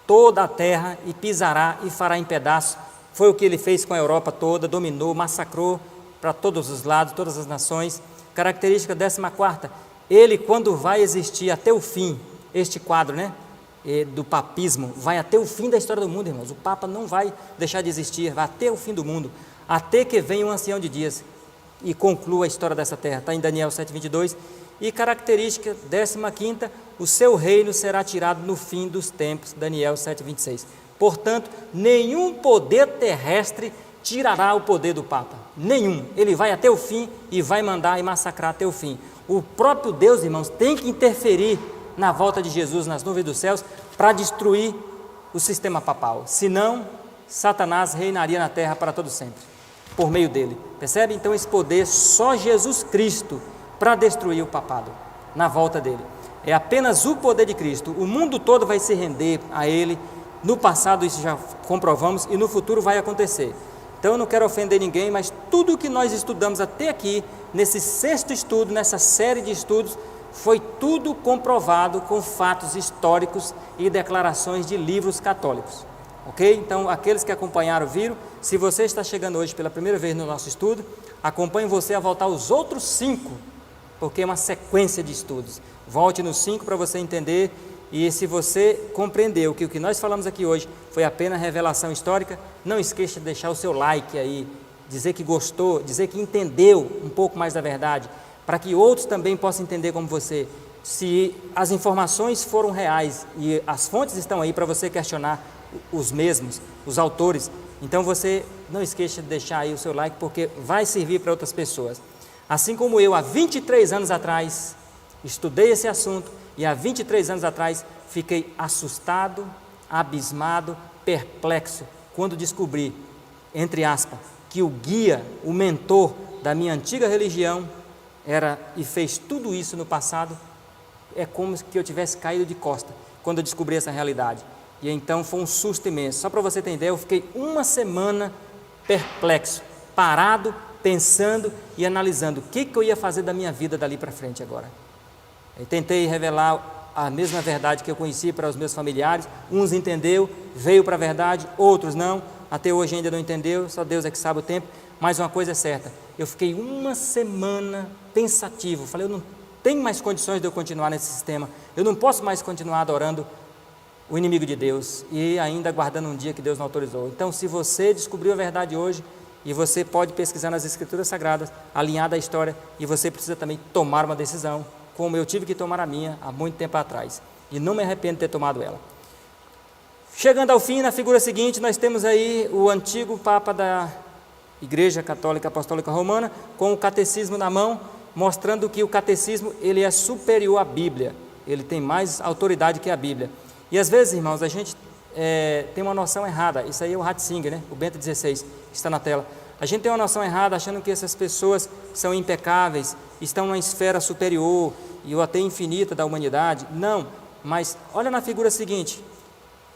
toda a terra e pisará e fará em pedaços. Foi o que ele fez com a Europa toda, dominou, massacrou para todos os lados, todas as nações. Característica 14ª, ele quando vai existir até o fim, este quadro, né, do papismo, vai até o fim da história do mundo, irmãos. O Papa não vai deixar de existir, vai até o fim do mundo, até que venha um ancião de dias e conclua a história dessa terra, está em Daniel 7, 22. E característica 15ª, o seu reino será tirado no fim dos tempos, Daniel 7, 26. Portanto, nenhum poder terrestre tirará o poder do Papa, nenhum. Ele vai até o fim e vai mandar e massacrar até o fim. O próprio Deus, irmãos, tem que interferir na volta de Jesus nas nuvens dos céus para destruir o sistema papal. Senão, Satanás reinaria na terra para todo sempre, por meio dele. Percebe? Então esse poder só Jesus Cristo para destruir o papado na volta dele. É apenas o poder de Cristo. O mundo todo vai se render a ele. No passado isso já comprovamos e no futuro vai acontecer. Então eu não quero ofender ninguém, mas tudo o que nós estudamos até aqui, nesse 6º estudo, nessa série de estudos, foi tudo comprovado com fatos históricos e declarações de livros católicos. Ok? Então aqueles que acompanharam viram. Se você está chegando hoje pela primeira vez no nosso estudo, acompanhe você a voltar os outros 5, porque é uma sequência de estudos. Volte nos 5 para você entender E se você compreendeu que o que nós falamos aqui hoje foi apenas revelação histórica, não esqueça de deixar o seu like aí, dizer que gostou, dizer que entendeu um pouco mais da verdade, para que outros também possam entender como você. Se as informações foram reais e as fontes estão aí para você questionar os mesmos, os autores, então você não esqueça de deixar aí o seu like, porque vai servir para outras pessoas. Assim como eu, há 23 anos atrás, estudei esse assunto e há 23 anos atrás fiquei assustado, abismado, perplexo, quando descobri, entre aspas, que o guia, o mentor da minha antiga religião era e fez tudo isso no passado. É como que eu tivesse caído de costa quando eu descobri essa realidade. E então foi um susto imenso. Só para você ter ideia, eu fiquei uma semana perplexo, parado, pensando e analisando o que eu ia fazer da minha vida dali para frente agora. Eu tentei revelar a mesma verdade que eu conheci para os meus familiares. Uns entendeu, veio para a verdade, outros não. Até hoje ainda não entendeu, só Deus é que sabe o tempo. Mas uma coisa é certa, eu fiquei uma semana pensativo. Falei, eu não tenho mais condições de eu continuar nesse sistema. Eu não posso mais continuar adorando o inimigo de Deus e ainda aguardando um dia que Deus não autorizou. Então, se você descobriu a verdade hoje, e você pode pesquisar nas Escrituras Sagradas, alinhar da história, e você precisa também tomar uma decisão, como eu tive que tomar a minha há muito tempo atrás, e não me arrependo de ter tomado ela. Chegando ao fim, na figura seguinte, nós temos aí o antigo Papa da Igreja Católica Apostólica Romana, com o catecismo na mão, mostrando que o catecismo ele é superior à Bíblia, ele tem mais autoridade que a Bíblia. E às vezes, irmãos, a gente tem uma noção errada. Isso aí é o Ratzinger, né? O Bento XVI, está na tela. A gente tem uma noção errada, achando que essas pessoas são impecáveis, estão numa esfera superior e ou até infinita da humanidade. Não, mas olha na figura seguinte,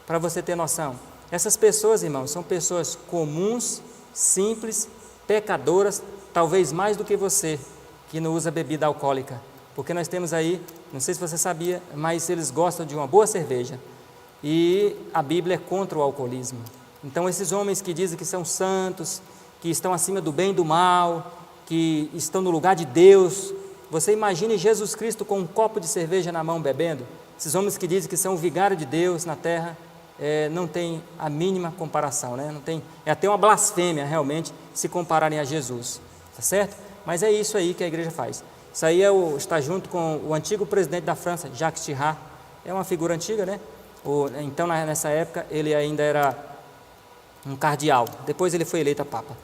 para você ter noção. Essas pessoas, irmãos, são pessoas comuns, simples, pecadoras, talvez mais do que você, que não usa bebida alcoólica. Porque nós temos aí, não sei se você sabia, mas eles gostam de uma boa cerveja. E a Bíblia é contra o alcoolismo. Então esses homens que dizem que são santos, que estão acima do bem e do mal, que estão no lugar de Deus, você imagine Jesus Cristo com um copo de cerveja na mão bebendo? Esses homens que dizem que são o vigário de Deus na terra, não tem a mínima comparação, né? Não tem, é até uma blasfêmia realmente se compararem a Jesus, tá certo? Mas é isso aí que a igreja faz. Isso aí está junto com o antigo presidente da França, Jacques Chirac, é uma figura antiga, né? Então, nessa época, ele ainda era um cardeal. Depois ele foi eleito a Papa.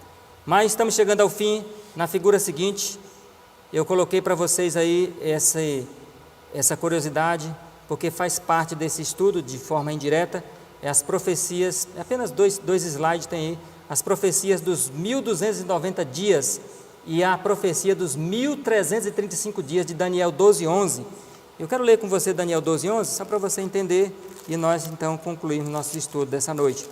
Mas estamos chegando ao fim. Na figura seguinte, eu coloquei para vocês aí essa curiosidade, porque faz parte desse estudo, de forma indireta, as profecias, apenas dois slides tem aí, as profecias dos 1290 dias e a profecia dos 1335 dias de Daniel 12:11. Eu quero ler com você Daniel 12:11, só para você entender, e nós então concluirmos nosso estudo dessa noite.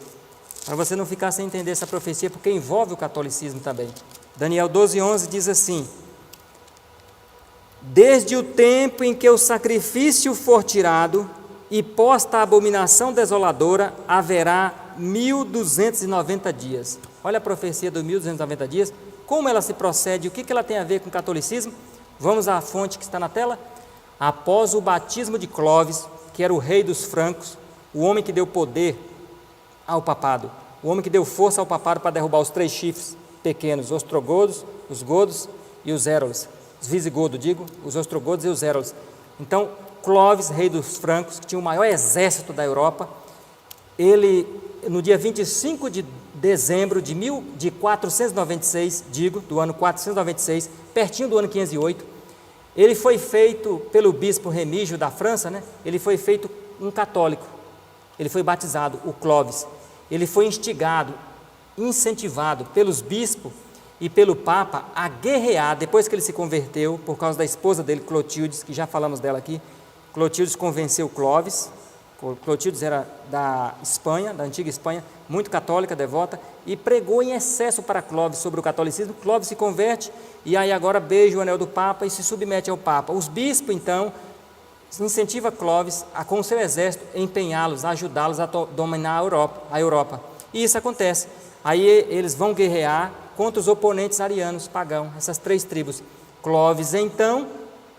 Para você não ficar sem entender essa profecia, porque envolve o catolicismo também. Daniel 12:11 diz assim: desde o tempo em que o sacrifício for tirado e posta a abominação desoladora, haverá 1290 dias. Olha a profecia dos 1290 dias, como ela se procede, o que ela tem a ver com o catolicismo? Vamos à fonte que está na tela. Após o batismo de Clovis, que era o rei dos francos, o homem que deu poder ao papado, o homem que deu força ao papado para derrubar os 3 chifres pequenos, os ostrogodos, os godos e os érolos, os visigodos, os ostrogodos e os érolos. Então, Clovis, rei dos francos, que tinha o maior exército da Europa, ele, no dia 25 de dezembro de 496, do ano 496, pertinho do ano 508, ele foi feito pelo bispo Remígio da França, né? Ele foi feito um católico, ele foi batizado, o Clovis. Ele foi instigado, incentivado pelos bispos e pelo Papa a guerrear, depois que ele se converteu, por causa da esposa dele, Clotildes, que já falamos dela aqui. Clotildes convenceu Clovis. Clotildes era da Espanha, da antiga Espanha, muito católica, devota, e pregou em excesso para Clovis sobre o catolicismo. Clovis se converte e aí agora beija o anel do Papa e se submete ao Papa. Os bispos, então, incentivam Clovis a, com seu exército, empenhá-los, ajudá-los a dominar a Europa. E isso acontece. Aí eles vão guerrear contra os oponentes arianos, pagãos, essas 3 tribos. Clovis, então,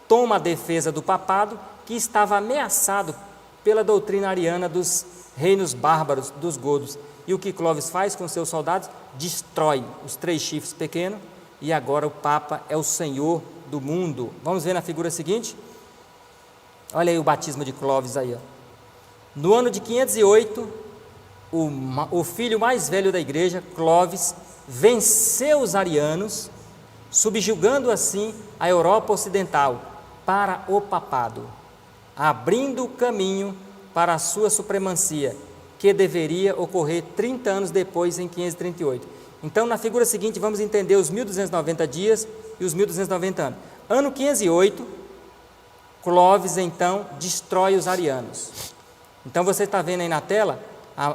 toma a defesa do papado, que estava ameaçado pela doutrina ariana dos reinos bárbaros dos godos. E o que Clovis faz com seus soldados? Destrói os 3 chifres pequenos, e agora o Papa é o Senhor do mundo. Vamos ver na figura seguinte? Olha aí o batismo de Clovis aí, ó. No ano de 508, o filho mais velho da igreja, Clovis, venceu os arianos, subjugando assim a Europa Ocidental para o papado, abrindo o caminho para a sua supremacia, que deveria ocorrer 30 anos depois, em 538. Então, na figura seguinte, vamos entender os 1290 dias e os 1290 anos. Ano 508, Clovis, então, destrói os arianos. Então, você está vendo aí na tela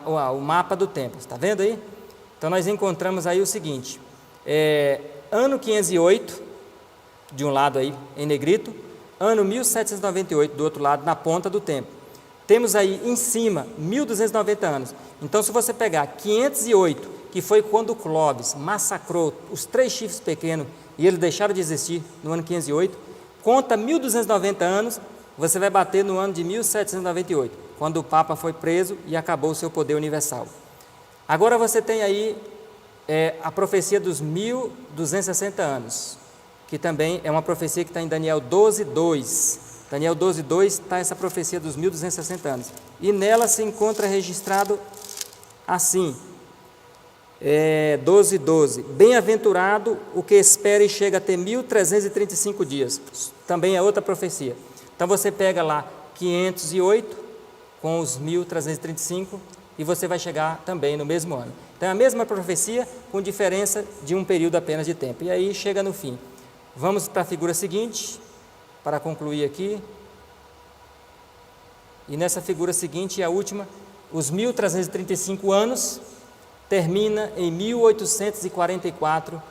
o mapa do templo, está vendo aí? Então, nós encontramos aí o seguinte, ano 508, de um lado aí, em negrito, ano 1798, do outro lado, na ponta do templo. Temos aí em cima 1290 anos. Então, se você pegar 508, que foi quando Clovis massacrou os 3 chifres pequenos e eles deixaram de existir no ano 508, conta 1290 anos, você vai bater no ano de 1798, quando o Papa foi preso e acabou o seu poder universal. Agora você tem aí a profecia dos 1260 anos, que também é uma profecia que está em Daniel 12:2. Daniel 12:2 está essa profecia dos 1260 anos. E nela se encontra registrado assim, 12:12. Bem-aventurado o que espera e chega a ter 1335 dias. Também é outra profecia. Então você pega lá 508 com os 1335 e você vai chegar também no mesmo ano. Então é a mesma profecia com diferença de um período apenas de tempo. E aí chega no fim. Vamos para a figura seguinte, para concluir aqui. E nessa figura seguinte, a última, os 1335 anos, termina em 1844,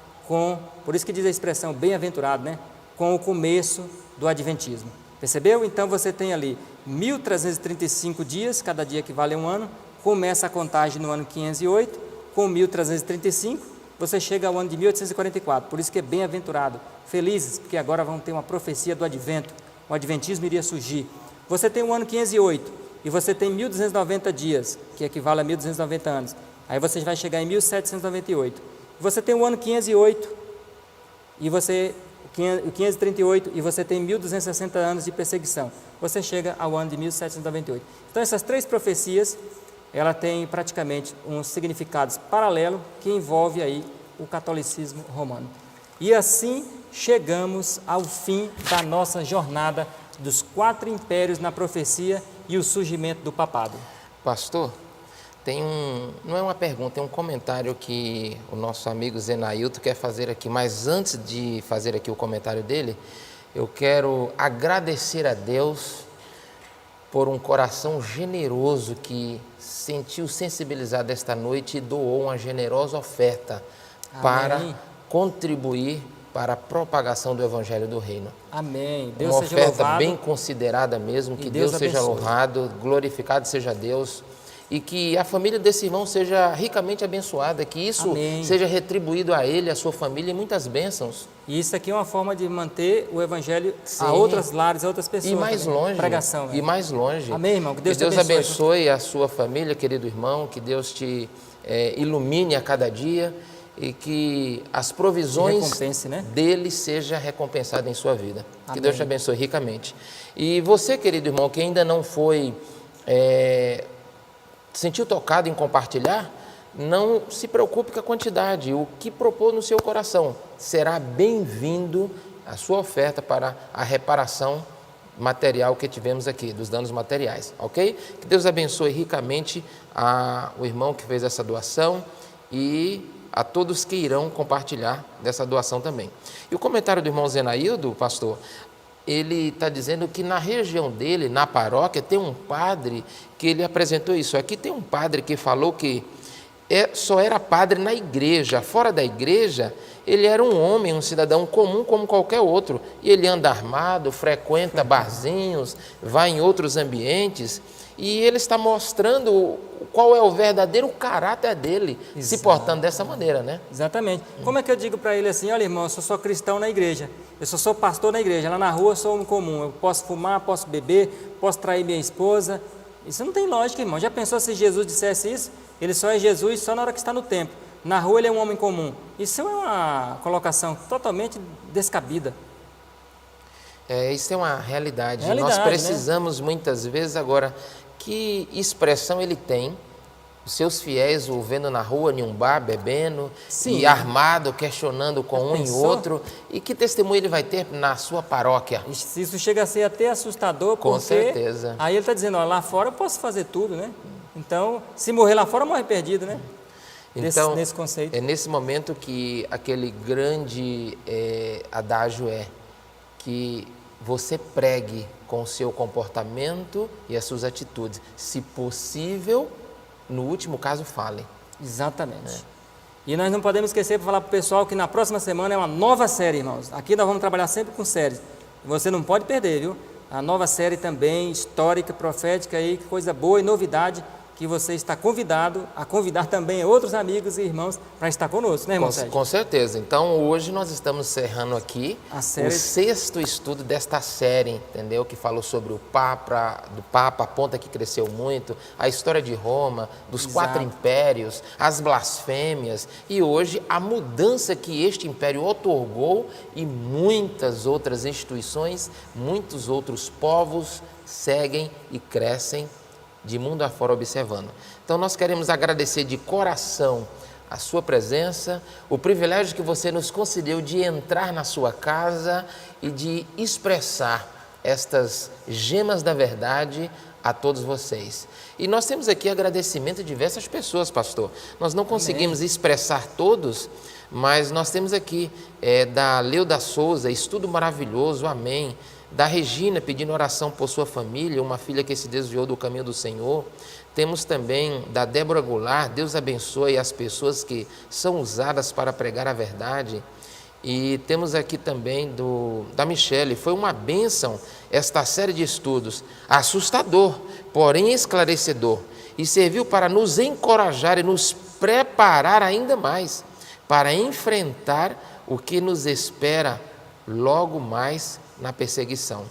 por isso que diz a expressão bem-aventurado, né? Com o começo do Adventismo. Percebeu? Então você tem ali 1335 dias, cada dia equivale a um ano, começa a contagem no ano 508, com 1335, você chega ao ano de 1844, por isso que é bem-aventurado, felizes, porque agora vão ter uma profecia do Advento, o Adventismo iria surgir. Você tem o ano 508, e você tem 1290 dias, que equivale a 1290 anos, aí você vai chegar em 1798. Você tem o ano 508, e você, 538, e você tem 1260 anos de perseguição. Você chega ao ano de 1798. Então essas 3 profecias, ela tem praticamente um significado paralelo que envolve aí o catolicismo romano. E assim chegamos ao fim da nossa jornada dos 4 impérios na profecia e o surgimento do papado. Pastor, não é uma pergunta, é um comentário que o nosso amigo Zenailton quer fazer aqui, mas antes de fazer aqui o comentário dele, eu quero agradecer a Deus por um coração generoso que sentiu sensibilizado esta noite e doou uma generosa oferta. Amém. Para contribuir para a propagação do Evangelho do Reino. Amém. Deus uma seja oferta louvado, bem considerada mesmo, que Deus seja louvado, glorificado seja Deus, e que a família desse irmão seja ricamente abençoada, que isso Amém. Seja retribuído a ele, a sua família, e muitas bênçãos. E isso aqui é uma forma de manter o Evangelho a outras lares, a outras pessoas. E mais também. longe. Pregação. E mais longe. Amém, irmão. Que Deus abençoe a sua família, querido irmão, que Deus te ilumine a cada dia e que as provisões dele seja recompensada em sua vida. Amém. Que Deus te abençoe ricamente. E você, querido irmão, que ainda não foi... sentiu tocado em compartilhar, não se preocupe com a quantidade. O que propôs no seu coração será bem-vindo a sua oferta para a reparação material que tivemos aqui, dos danos materiais, ok? Que Deus abençoe ricamente o irmão que fez essa doação e a todos que irão compartilhar dessa doação também. E o comentário do irmão Zenaildo, pastor, ele está dizendo que na região dele, na paróquia, tem um padre que ele apresentou isso. Aqui tem um padre que falou que só era padre na igreja. Fora da igreja, ele era um homem, um cidadão comum como qualquer outro. E ele anda armado, frequenta barzinhos, vai em outros ambientes. E ele está mostrando qual é o verdadeiro caráter dele, se portando dessa maneira, né? Exatamente. Como é que eu digo para ele assim, olha irmão, eu sou só cristão na igreja, eu só sou pastor na igreja, lá na rua eu sou um comum, eu posso fumar, posso beber, posso trair minha esposa, Isso não tem lógica, irmão. Já pensou se Jesus dissesse isso? Ele só é Jesus só na hora que está no templo. Na rua ele é um homem comum. Isso é uma colocação totalmente descabida. Isso é uma realidade. Realidade, Nós precisamos muitas vezes agora, que expressão ele tem, os seus fiéis o vendo na rua, em um bar, bebendo, Sim. e armado, questionando com um e outro, e que testemunho ele vai ter na sua paróquia? Isso chega a ser até assustador, Com porque certeza. aí ele está dizendo, ó, lá fora eu posso fazer tudo, né? Então, se morrer lá fora, morre perdido, né? Então, nesse conceito. é nesse momento que aquele grande adágio que você pregue com o seu comportamento e as suas atitudes. Se possível, no último caso, fale. Exatamente. E nós não podemos esquecer para falar para o pessoal que na próxima semana é uma nova série, irmãos. Aqui nós vamos trabalhar sempre com séries. Você não pode perder, viu? A nova série também, histórica, profética, aí, que coisa boa e novidade, que você está convidado a convidar também outros amigos e irmãos para estar conosco, né, irmão Sérgio? Com certeza. Então, hoje nós estamos encerrando aqui A série... o 6º estudo desta série, entendeu? Que falou sobre o Papa, a ponta que cresceu muito, a história de Roma, dos 4 impérios, as blasfêmias, e hoje a mudança que este império otorgou e muitas outras instituições, muitos outros povos seguem e crescem de mundo afora observando. Então nós queremos agradecer de coração a sua presença, o privilégio que você nos concedeu de entrar na sua casa e de expressar estas gemas da verdade a todos vocês. E nós temos aqui agradecimento de diversas pessoas, pastor. Nós não conseguimos expressar todos, mas nós temos aqui da Leuda Souza, estudo maravilhoso, amém. Da Regina, pedindo oração por sua família, uma filha que se desviou do caminho do Senhor. Temos também da Débora Goulart, Deus abençoe as pessoas que são usadas para pregar a verdade. E temos aqui também da Michele, foi uma bênção esta série de estudos, assustador, porém esclarecedor, e serviu para nos encorajar e nos preparar ainda mais para enfrentar o que nos espera logo mais na perseguição.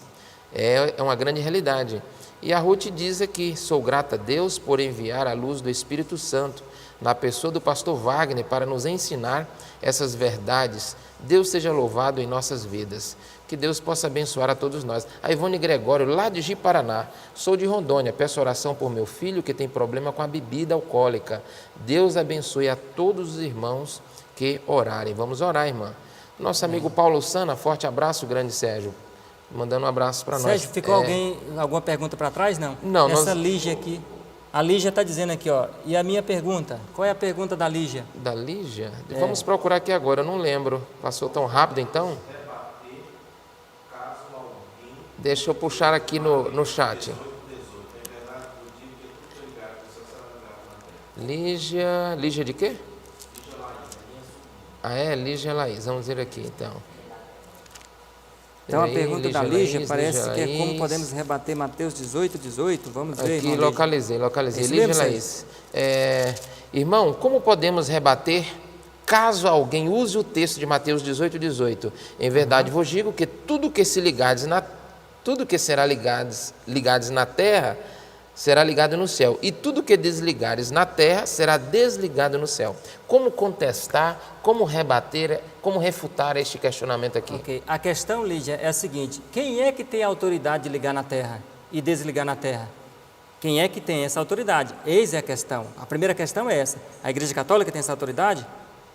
É uma grande realidade. E a Ruth diz aqui, sou grata a Deus por enviar a luz do Espírito Santo na pessoa do pastor Wagner para nos ensinar essas verdades. Deus seja louvado em nossas vidas. Que Deus possa abençoar a todos nós. A Ivone Gregório, lá de Ji-Paraná, sou de Rondônia, peço oração por meu filho que tem problema com a bebida alcoólica. Deus abençoe a todos os irmãos que orarem. Vamos orar, irmã. Nosso amigo Paulo Sana, forte abraço, grande Sérgio. Mandando um abraço para nós. Sérgio, ficou alguma pergunta para trás? Não? Não. Essa Lígia aqui. A Lígia está dizendo aqui, ó. E a minha pergunta? Qual é a pergunta da Lígia? Da Lígia? Vamos procurar aqui agora, eu não lembro. Passou tão rápido então? Deixa eu puxar aqui no chat. Lígia de quê? Lígia Laís. Vamos ver aqui então. Então a pergunta da Lígia parece que é como podemos rebater Mateus 18:18. Vamos ver. Aqui localizei. Lígia Laís. Irmão, como podemos rebater caso alguém use o texto de Mateus 18:18? Em verdade vos digo que tudo que será ligados na terra será ligado no céu, e tudo que desligares na terra será desligado no céu. Como contestar, como rebater, como refutar este questionamento aqui? Ok, a questão, Lígia, é a seguinte: quem é que tem a autoridade de ligar na terra e desligar na terra? Quem é que tem essa autoridade? Eis é a questão. A primeira questão é essa: a Igreja Católica tem essa autoridade?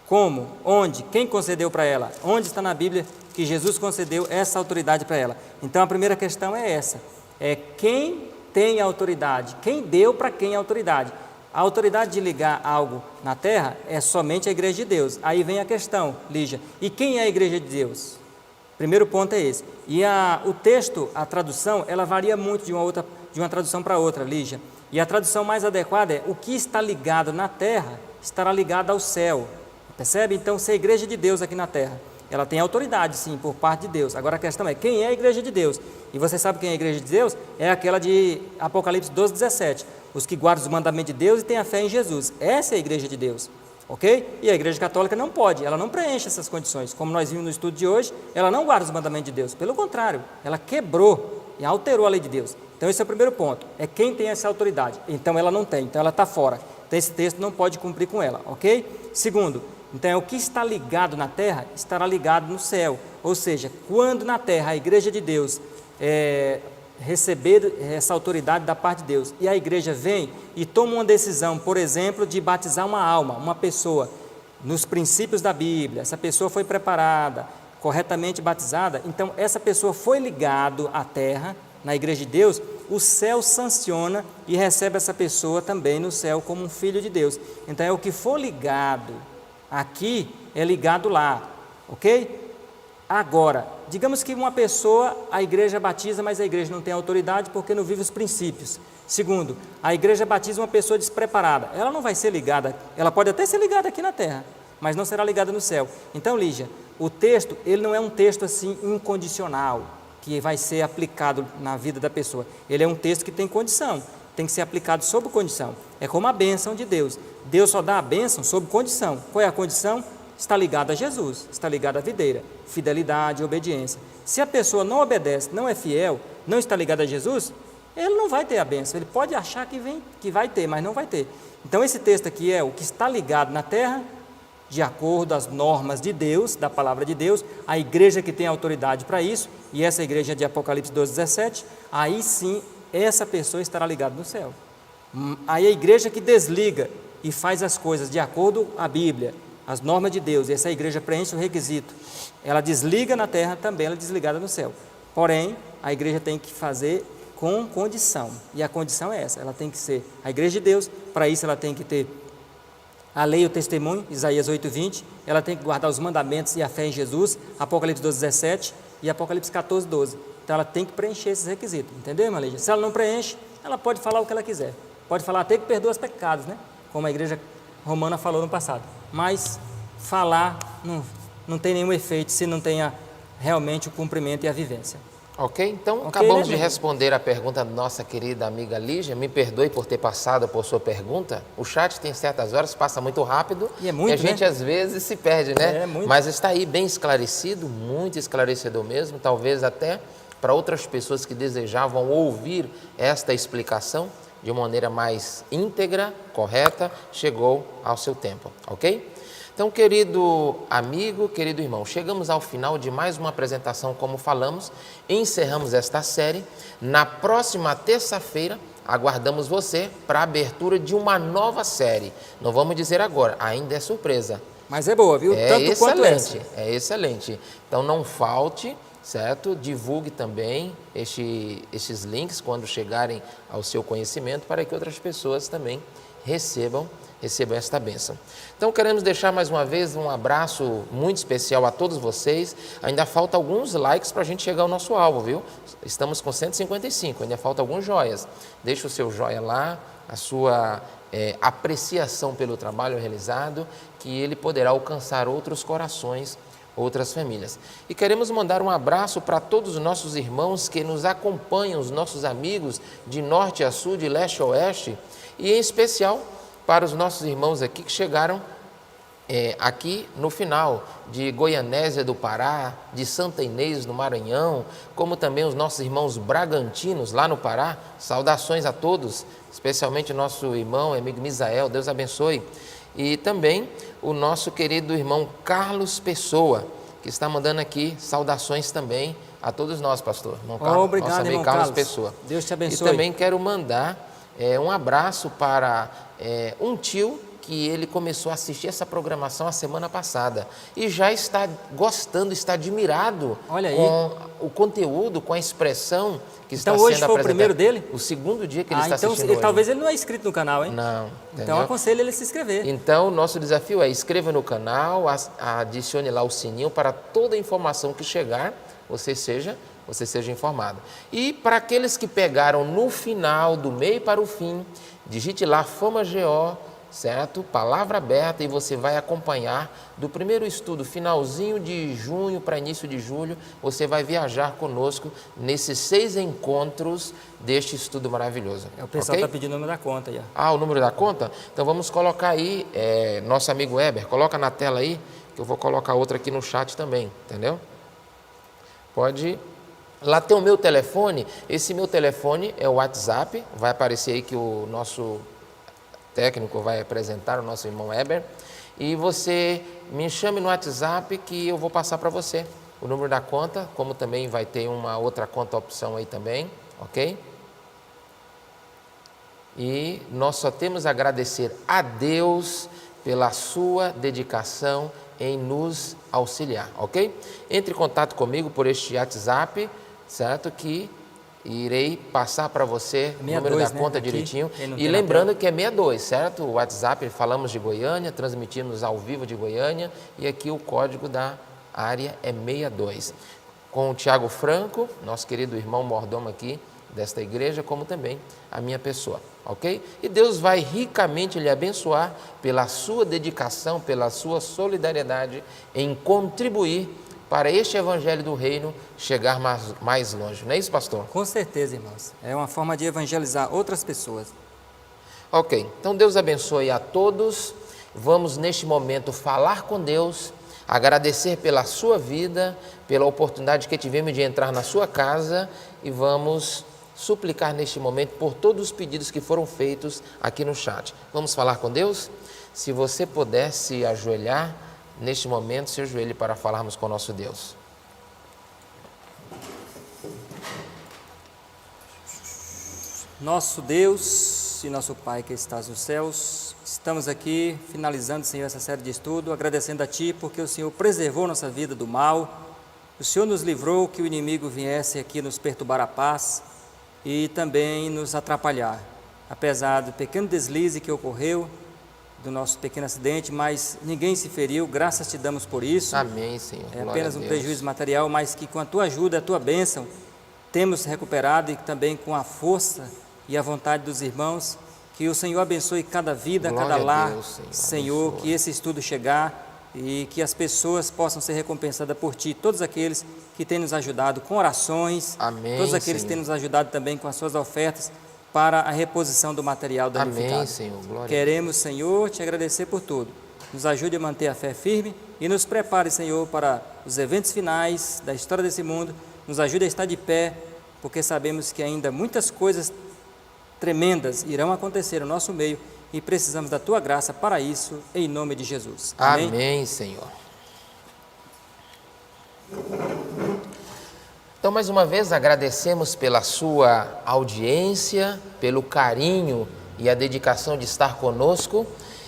Como? Onde? Quem concedeu para ela? Onde está na Bíblia que Jesus concedeu essa autoridade para ela? Então a primeira questão é essa: é quem tem a autoridade? Quem deu para quem a autoridade? A autoridade de ligar algo na terra é somente a Igreja de Deus. Aí vem a questão, Lígia: e quem é a Igreja de Deus? Primeiro ponto é esse. E o texto, a tradução, ela varia muito de uma tradução para outra, Lígia. E a tradução mais adequada é: o que está ligado na terra estará ligado ao céu. Percebe? Então, se a Igreja de Deus aqui na terra, ela tem autoridade, sim, por parte de Deus. Agora a questão é: quem é a Igreja de Deus? E você sabe quem é a Igreja de Deus? É aquela de Apocalipse 12:17. Os que guardam os mandamentos de Deus e têm a fé em Jesus. Essa é a Igreja de Deus. Ok? E a Igreja Católica não pode, ela não preenche essas condições. Como nós vimos no estudo de hoje, ela não guarda os mandamentos de Deus. Pelo contrário, ela quebrou e alterou a lei de Deus. Então esse é o primeiro ponto, é quem tem essa autoridade. Então ela não tem, então ela está fora. Então esse texto não pode cumprir com ela, ok? Segundo, então o que está ligado na terra estará ligado no céu. Ou seja, quando na terra a igreja de Deus receber essa autoridade da parte de Deus e a igreja vem e toma uma decisão, por exemplo, de batizar uma alma, uma pessoa, nos princípios da Bíblia, essa pessoa foi preparada, corretamente batizada, então essa pessoa foi ligado à terra, na igreja de Deus, o céu sanciona e recebe essa pessoa também no céu como um filho de Deus. Então é o que for ligado aqui, é ligado lá, ok? Agora, digamos que uma pessoa, a igreja batiza, mas a igreja não tem autoridade porque não vive os princípios. Segundo, a igreja batiza uma pessoa despreparada, ela não vai ser ligada, ela pode até ser ligada aqui na terra, mas não será ligada no céu. Então, Lígia, o texto, ele não é um texto assim incondicional, que vai ser aplicado na vida da pessoa. Ele é um texto que tem condição, tem que ser aplicado sob condição. É como a bênção de Deus. Deus só dá a bênção sob condição. Qual é a condição? Está ligado a Jesus, está ligado à videira, fidelidade, obediência. Se a pessoa não obedece, não é fiel, não está ligado a Jesus, ele não vai ter a bênção. Ele pode achar que vai ter, mas não vai ter. Então esse texto aqui é o que está ligado na terra, de acordo às normas de Deus, da palavra de Deus, a igreja que tem autoridade para isso, e essa igreja de Apocalipse 12:17, aí sim essa pessoa estará ligada no céu. Aí a igreja que desliga e faz as coisas de acordo à Bíblia, as normas de Deus, e essa igreja preenche o requisito, ela desliga na terra, também ela é desligada no céu. Porém, a igreja tem que fazer com condição, e a condição é essa, ela tem que ser a igreja de Deus, para isso ela tem que ter a lei e o testemunho, Isaías 8:20, ela tem que guardar os mandamentos e a fé em Jesus, Apocalipse 12:17 e Apocalipse 14:12. Então ela tem que preencher esses requisitos, entendeu, irmã Lígia? Se ela não preenche, ela pode falar o que ela quiser, pode falar até que perdoa os pecados, né? Como a igreja romana falou no passado, mas falar não tem nenhum efeito se não tenha realmente o cumprimento e a vivência. Ok, então acabamos de responder a pergunta da nossa querida amiga Lígia. Me perdoe por ter passado por sua pergunta. O chat tem certas horas, passa muito rápido e, muito, e a gente às vezes se perde, né? Muito. Mas está aí bem esclarecido, muito esclarecedor mesmo, talvez até para outras pessoas que desejavam ouvir esta explicação de maneira mais íntegra, correta, chegou ao seu tempo, ok? Então, querido amigo, querido irmão, chegamos ao final de mais uma apresentação, como falamos, encerramos esta série. Na próxima terça-feira, aguardamos você para a abertura de uma nova série. Não vamos dizer agora, ainda é surpresa. Mas é boa, viu? Tanto quanto essa. É excelente. Então, não falte, certo? Divulgue também estes links quando chegarem ao seu conhecimento, para que outras pessoas também recebam esta bênção. Então queremos deixar mais uma vez um abraço muito especial a todos vocês. Ainda falta alguns likes para a gente chegar ao nosso alvo, viu? Estamos com 155, ainda falta alguns joias. Deixa o seu joia lá, a sua apreciação pelo trabalho realizado, que ele poderá alcançar outros corações, outras famílias. E queremos mandar um abraço para todos os nossos irmãos que nos acompanham, os nossos amigos de norte a sul, de leste a oeste, e em especial para os nossos irmãos aqui que chegaram aqui no final, de Goianésia do Pará, de Santa Inês no Maranhão, como também os nossos irmãos bragantinos lá no Pará. Saudações a todos, especialmente o nosso irmão, amigo Misael, Deus abençoe. E também o nosso querido irmão Carlos Pessoa, que está mandando aqui saudações também a todos nós, pastor. Irmão Carlos, obrigado, nosso amigo irmão Carlos Carlos. Pessoa. Deus te abençoe. E também quero mandar um abraço para um tio que ele começou a assistir essa programação a semana passada e já está gostando, está admirado com o conteúdo, com a expressão que está sendo apresentada. Então hoje foi o primeiro dele? O segundo dia que ele está assistindo hoje. Talvez ele não é inscrito no canal, hein? Não. Entendeu? Então aconselho ele a se inscrever. Então o nosso desafio é inscreva no canal, adicione lá o sininho para toda a informação que chegar, você seja informado. E para aqueles que pegaram no final, do meio para o fim, digite lá Fama GO, certo? Palavra aberta, e você vai acompanhar do primeiro estudo, finalzinho de junho para início de julho, você vai viajar conosco nesses 6 encontros deste estudo maravilhoso. O pessoal está pedindo o número da conta aí. O número da conta? Então vamos colocar aí, nosso amigo Weber, coloca na tela aí, que eu vou colocar outra aqui no chat também, entendeu? Pode Lá tem o meu telefone, esse meu telefone é o WhatsApp, vai aparecer aí que o nosso técnico vai apresentar, o nosso irmão Eber, e você me chame no WhatsApp que eu vou passar para você o número da conta, como também vai ter uma outra conta opção aí também, ok? E nós só temos a agradecer a Deus pela sua dedicação em nos auxiliar, ok? Entre em contato comigo por este WhatsApp, certo? Que irei passar para você o número da conta aqui, direitinho. E lembrando que é 62, certo? O WhatsApp, falamos de Goiânia, transmitimos ao vivo de Goiânia e aqui o código da área é 62. Com o Tiago Franco, nosso querido irmão mordomo aqui desta igreja, como também a minha pessoa, ok? E Deus vai ricamente lhe abençoar pela sua dedicação, pela sua solidariedade em contribuir para este evangelho do reino chegar mais longe. Não é isso, pastor? Com certeza, irmãos. É uma forma de evangelizar outras pessoas. Ok, então Deus abençoe a todos. Vamos neste momento falar com Deus, agradecer pela sua vida, pela oportunidade que tivemos de entrar na sua casa e vamos suplicar neste momento por todos os pedidos que foram feitos aqui no chat. Vamos falar com Deus? Se você puder se ajoelhar, neste momento se ajoelhe para falarmos com o nosso Deus. Nosso Deus e nosso Pai que estás nos céus, estamos aqui finalizando, Senhor, essa série de estudo, agradecendo a Ti porque o Senhor preservou nossa vida do mal, o Senhor nos livrou que o inimigo viesse aqui nos perturbar a paz e também nos atrapalhar. Apesar do pequeno deslize que ocorreu, do nosso pequeno acidente, mas ninguém se feriu, graças te damos por isso. Amém, Senhor. É apenas um prejuízo material, mas que com a tua ajuda, a tua bênção, temos recuperado e também com a força e a vontade dos irmãos, que o Senhor abençoe cada vida, Glória cada lar, Deus, Senhor, que esse estudo chegar e que as pessoas possam ser recompensadas por Ti, todos aqueles que têm nos ajudado com orações, Amém, todos aqueles Senhor. que têm nos ajudado também com as suas ofertas para a reposição do material danificado. Amém, Senhor. Glória Queremos, Senhor, te agradecer por tudo. Nos ajude a manter a fé firme e nos prepare, Senhor, para os eventos finais da história desse mundo. Nos ajude a estar de pé, porque sabemos que ainda muitas coisas tremendas irão acontecer no nosso meio e precisamos da Tua graça para isso, em nome de Jesus. Amém, Amém, Senhor. Então, mais uma vez, agradecemos pela sua audiência, pelo carinho e a dedicação de estar conosco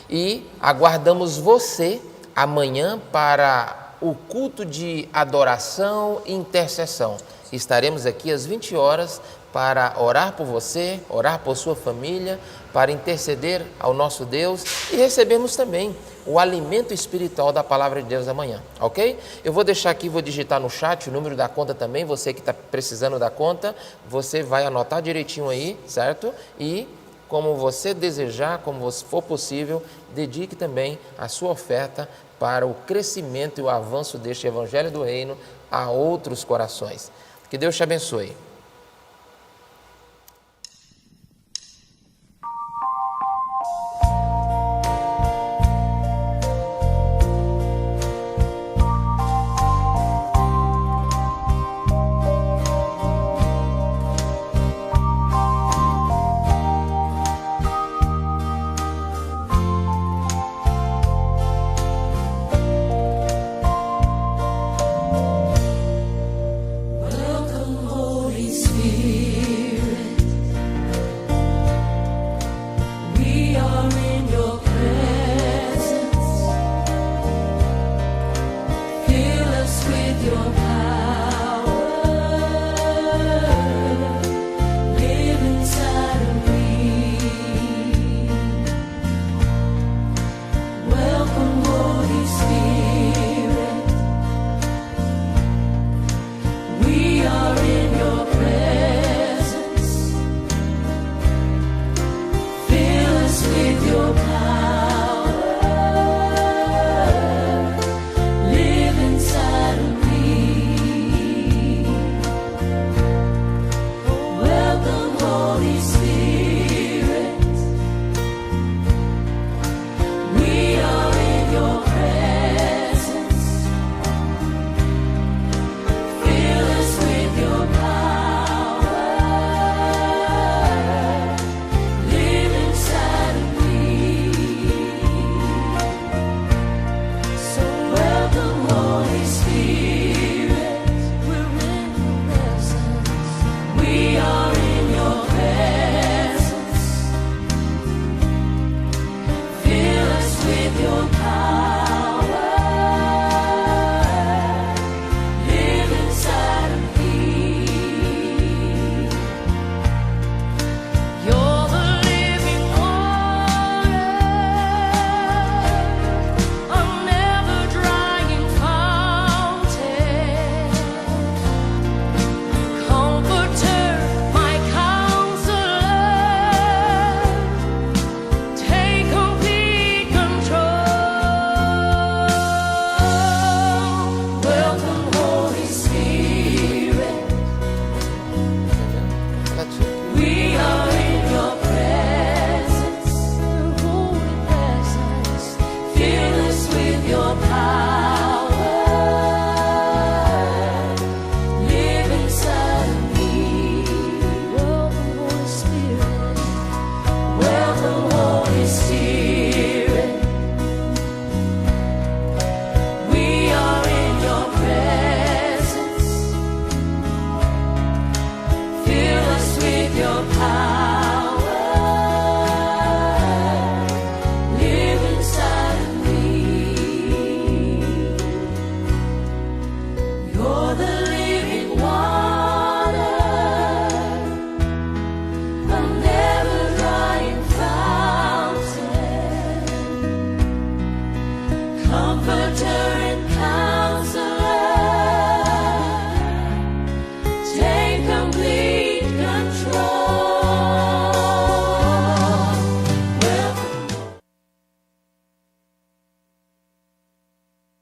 e aguardamos você amanhã para o culto de adoração e intercessão. Estaremos aqui às 20 horas para orar por você, orar por sua família, para interceder ao nosso Deus e recebemos também o alimento espiritual da palavra de Deus amanhã, ok? Eu vou deixar aqui, vou digitar no chat o número da conta também, você que está precisando da conta, você vai anotar direitinho aí, certo? E como você desejar, como for possível, dedique também a sua oferta para o crescimento e o avanço deste Evangelho do Reino a outros corações. Que Deus te abençoe.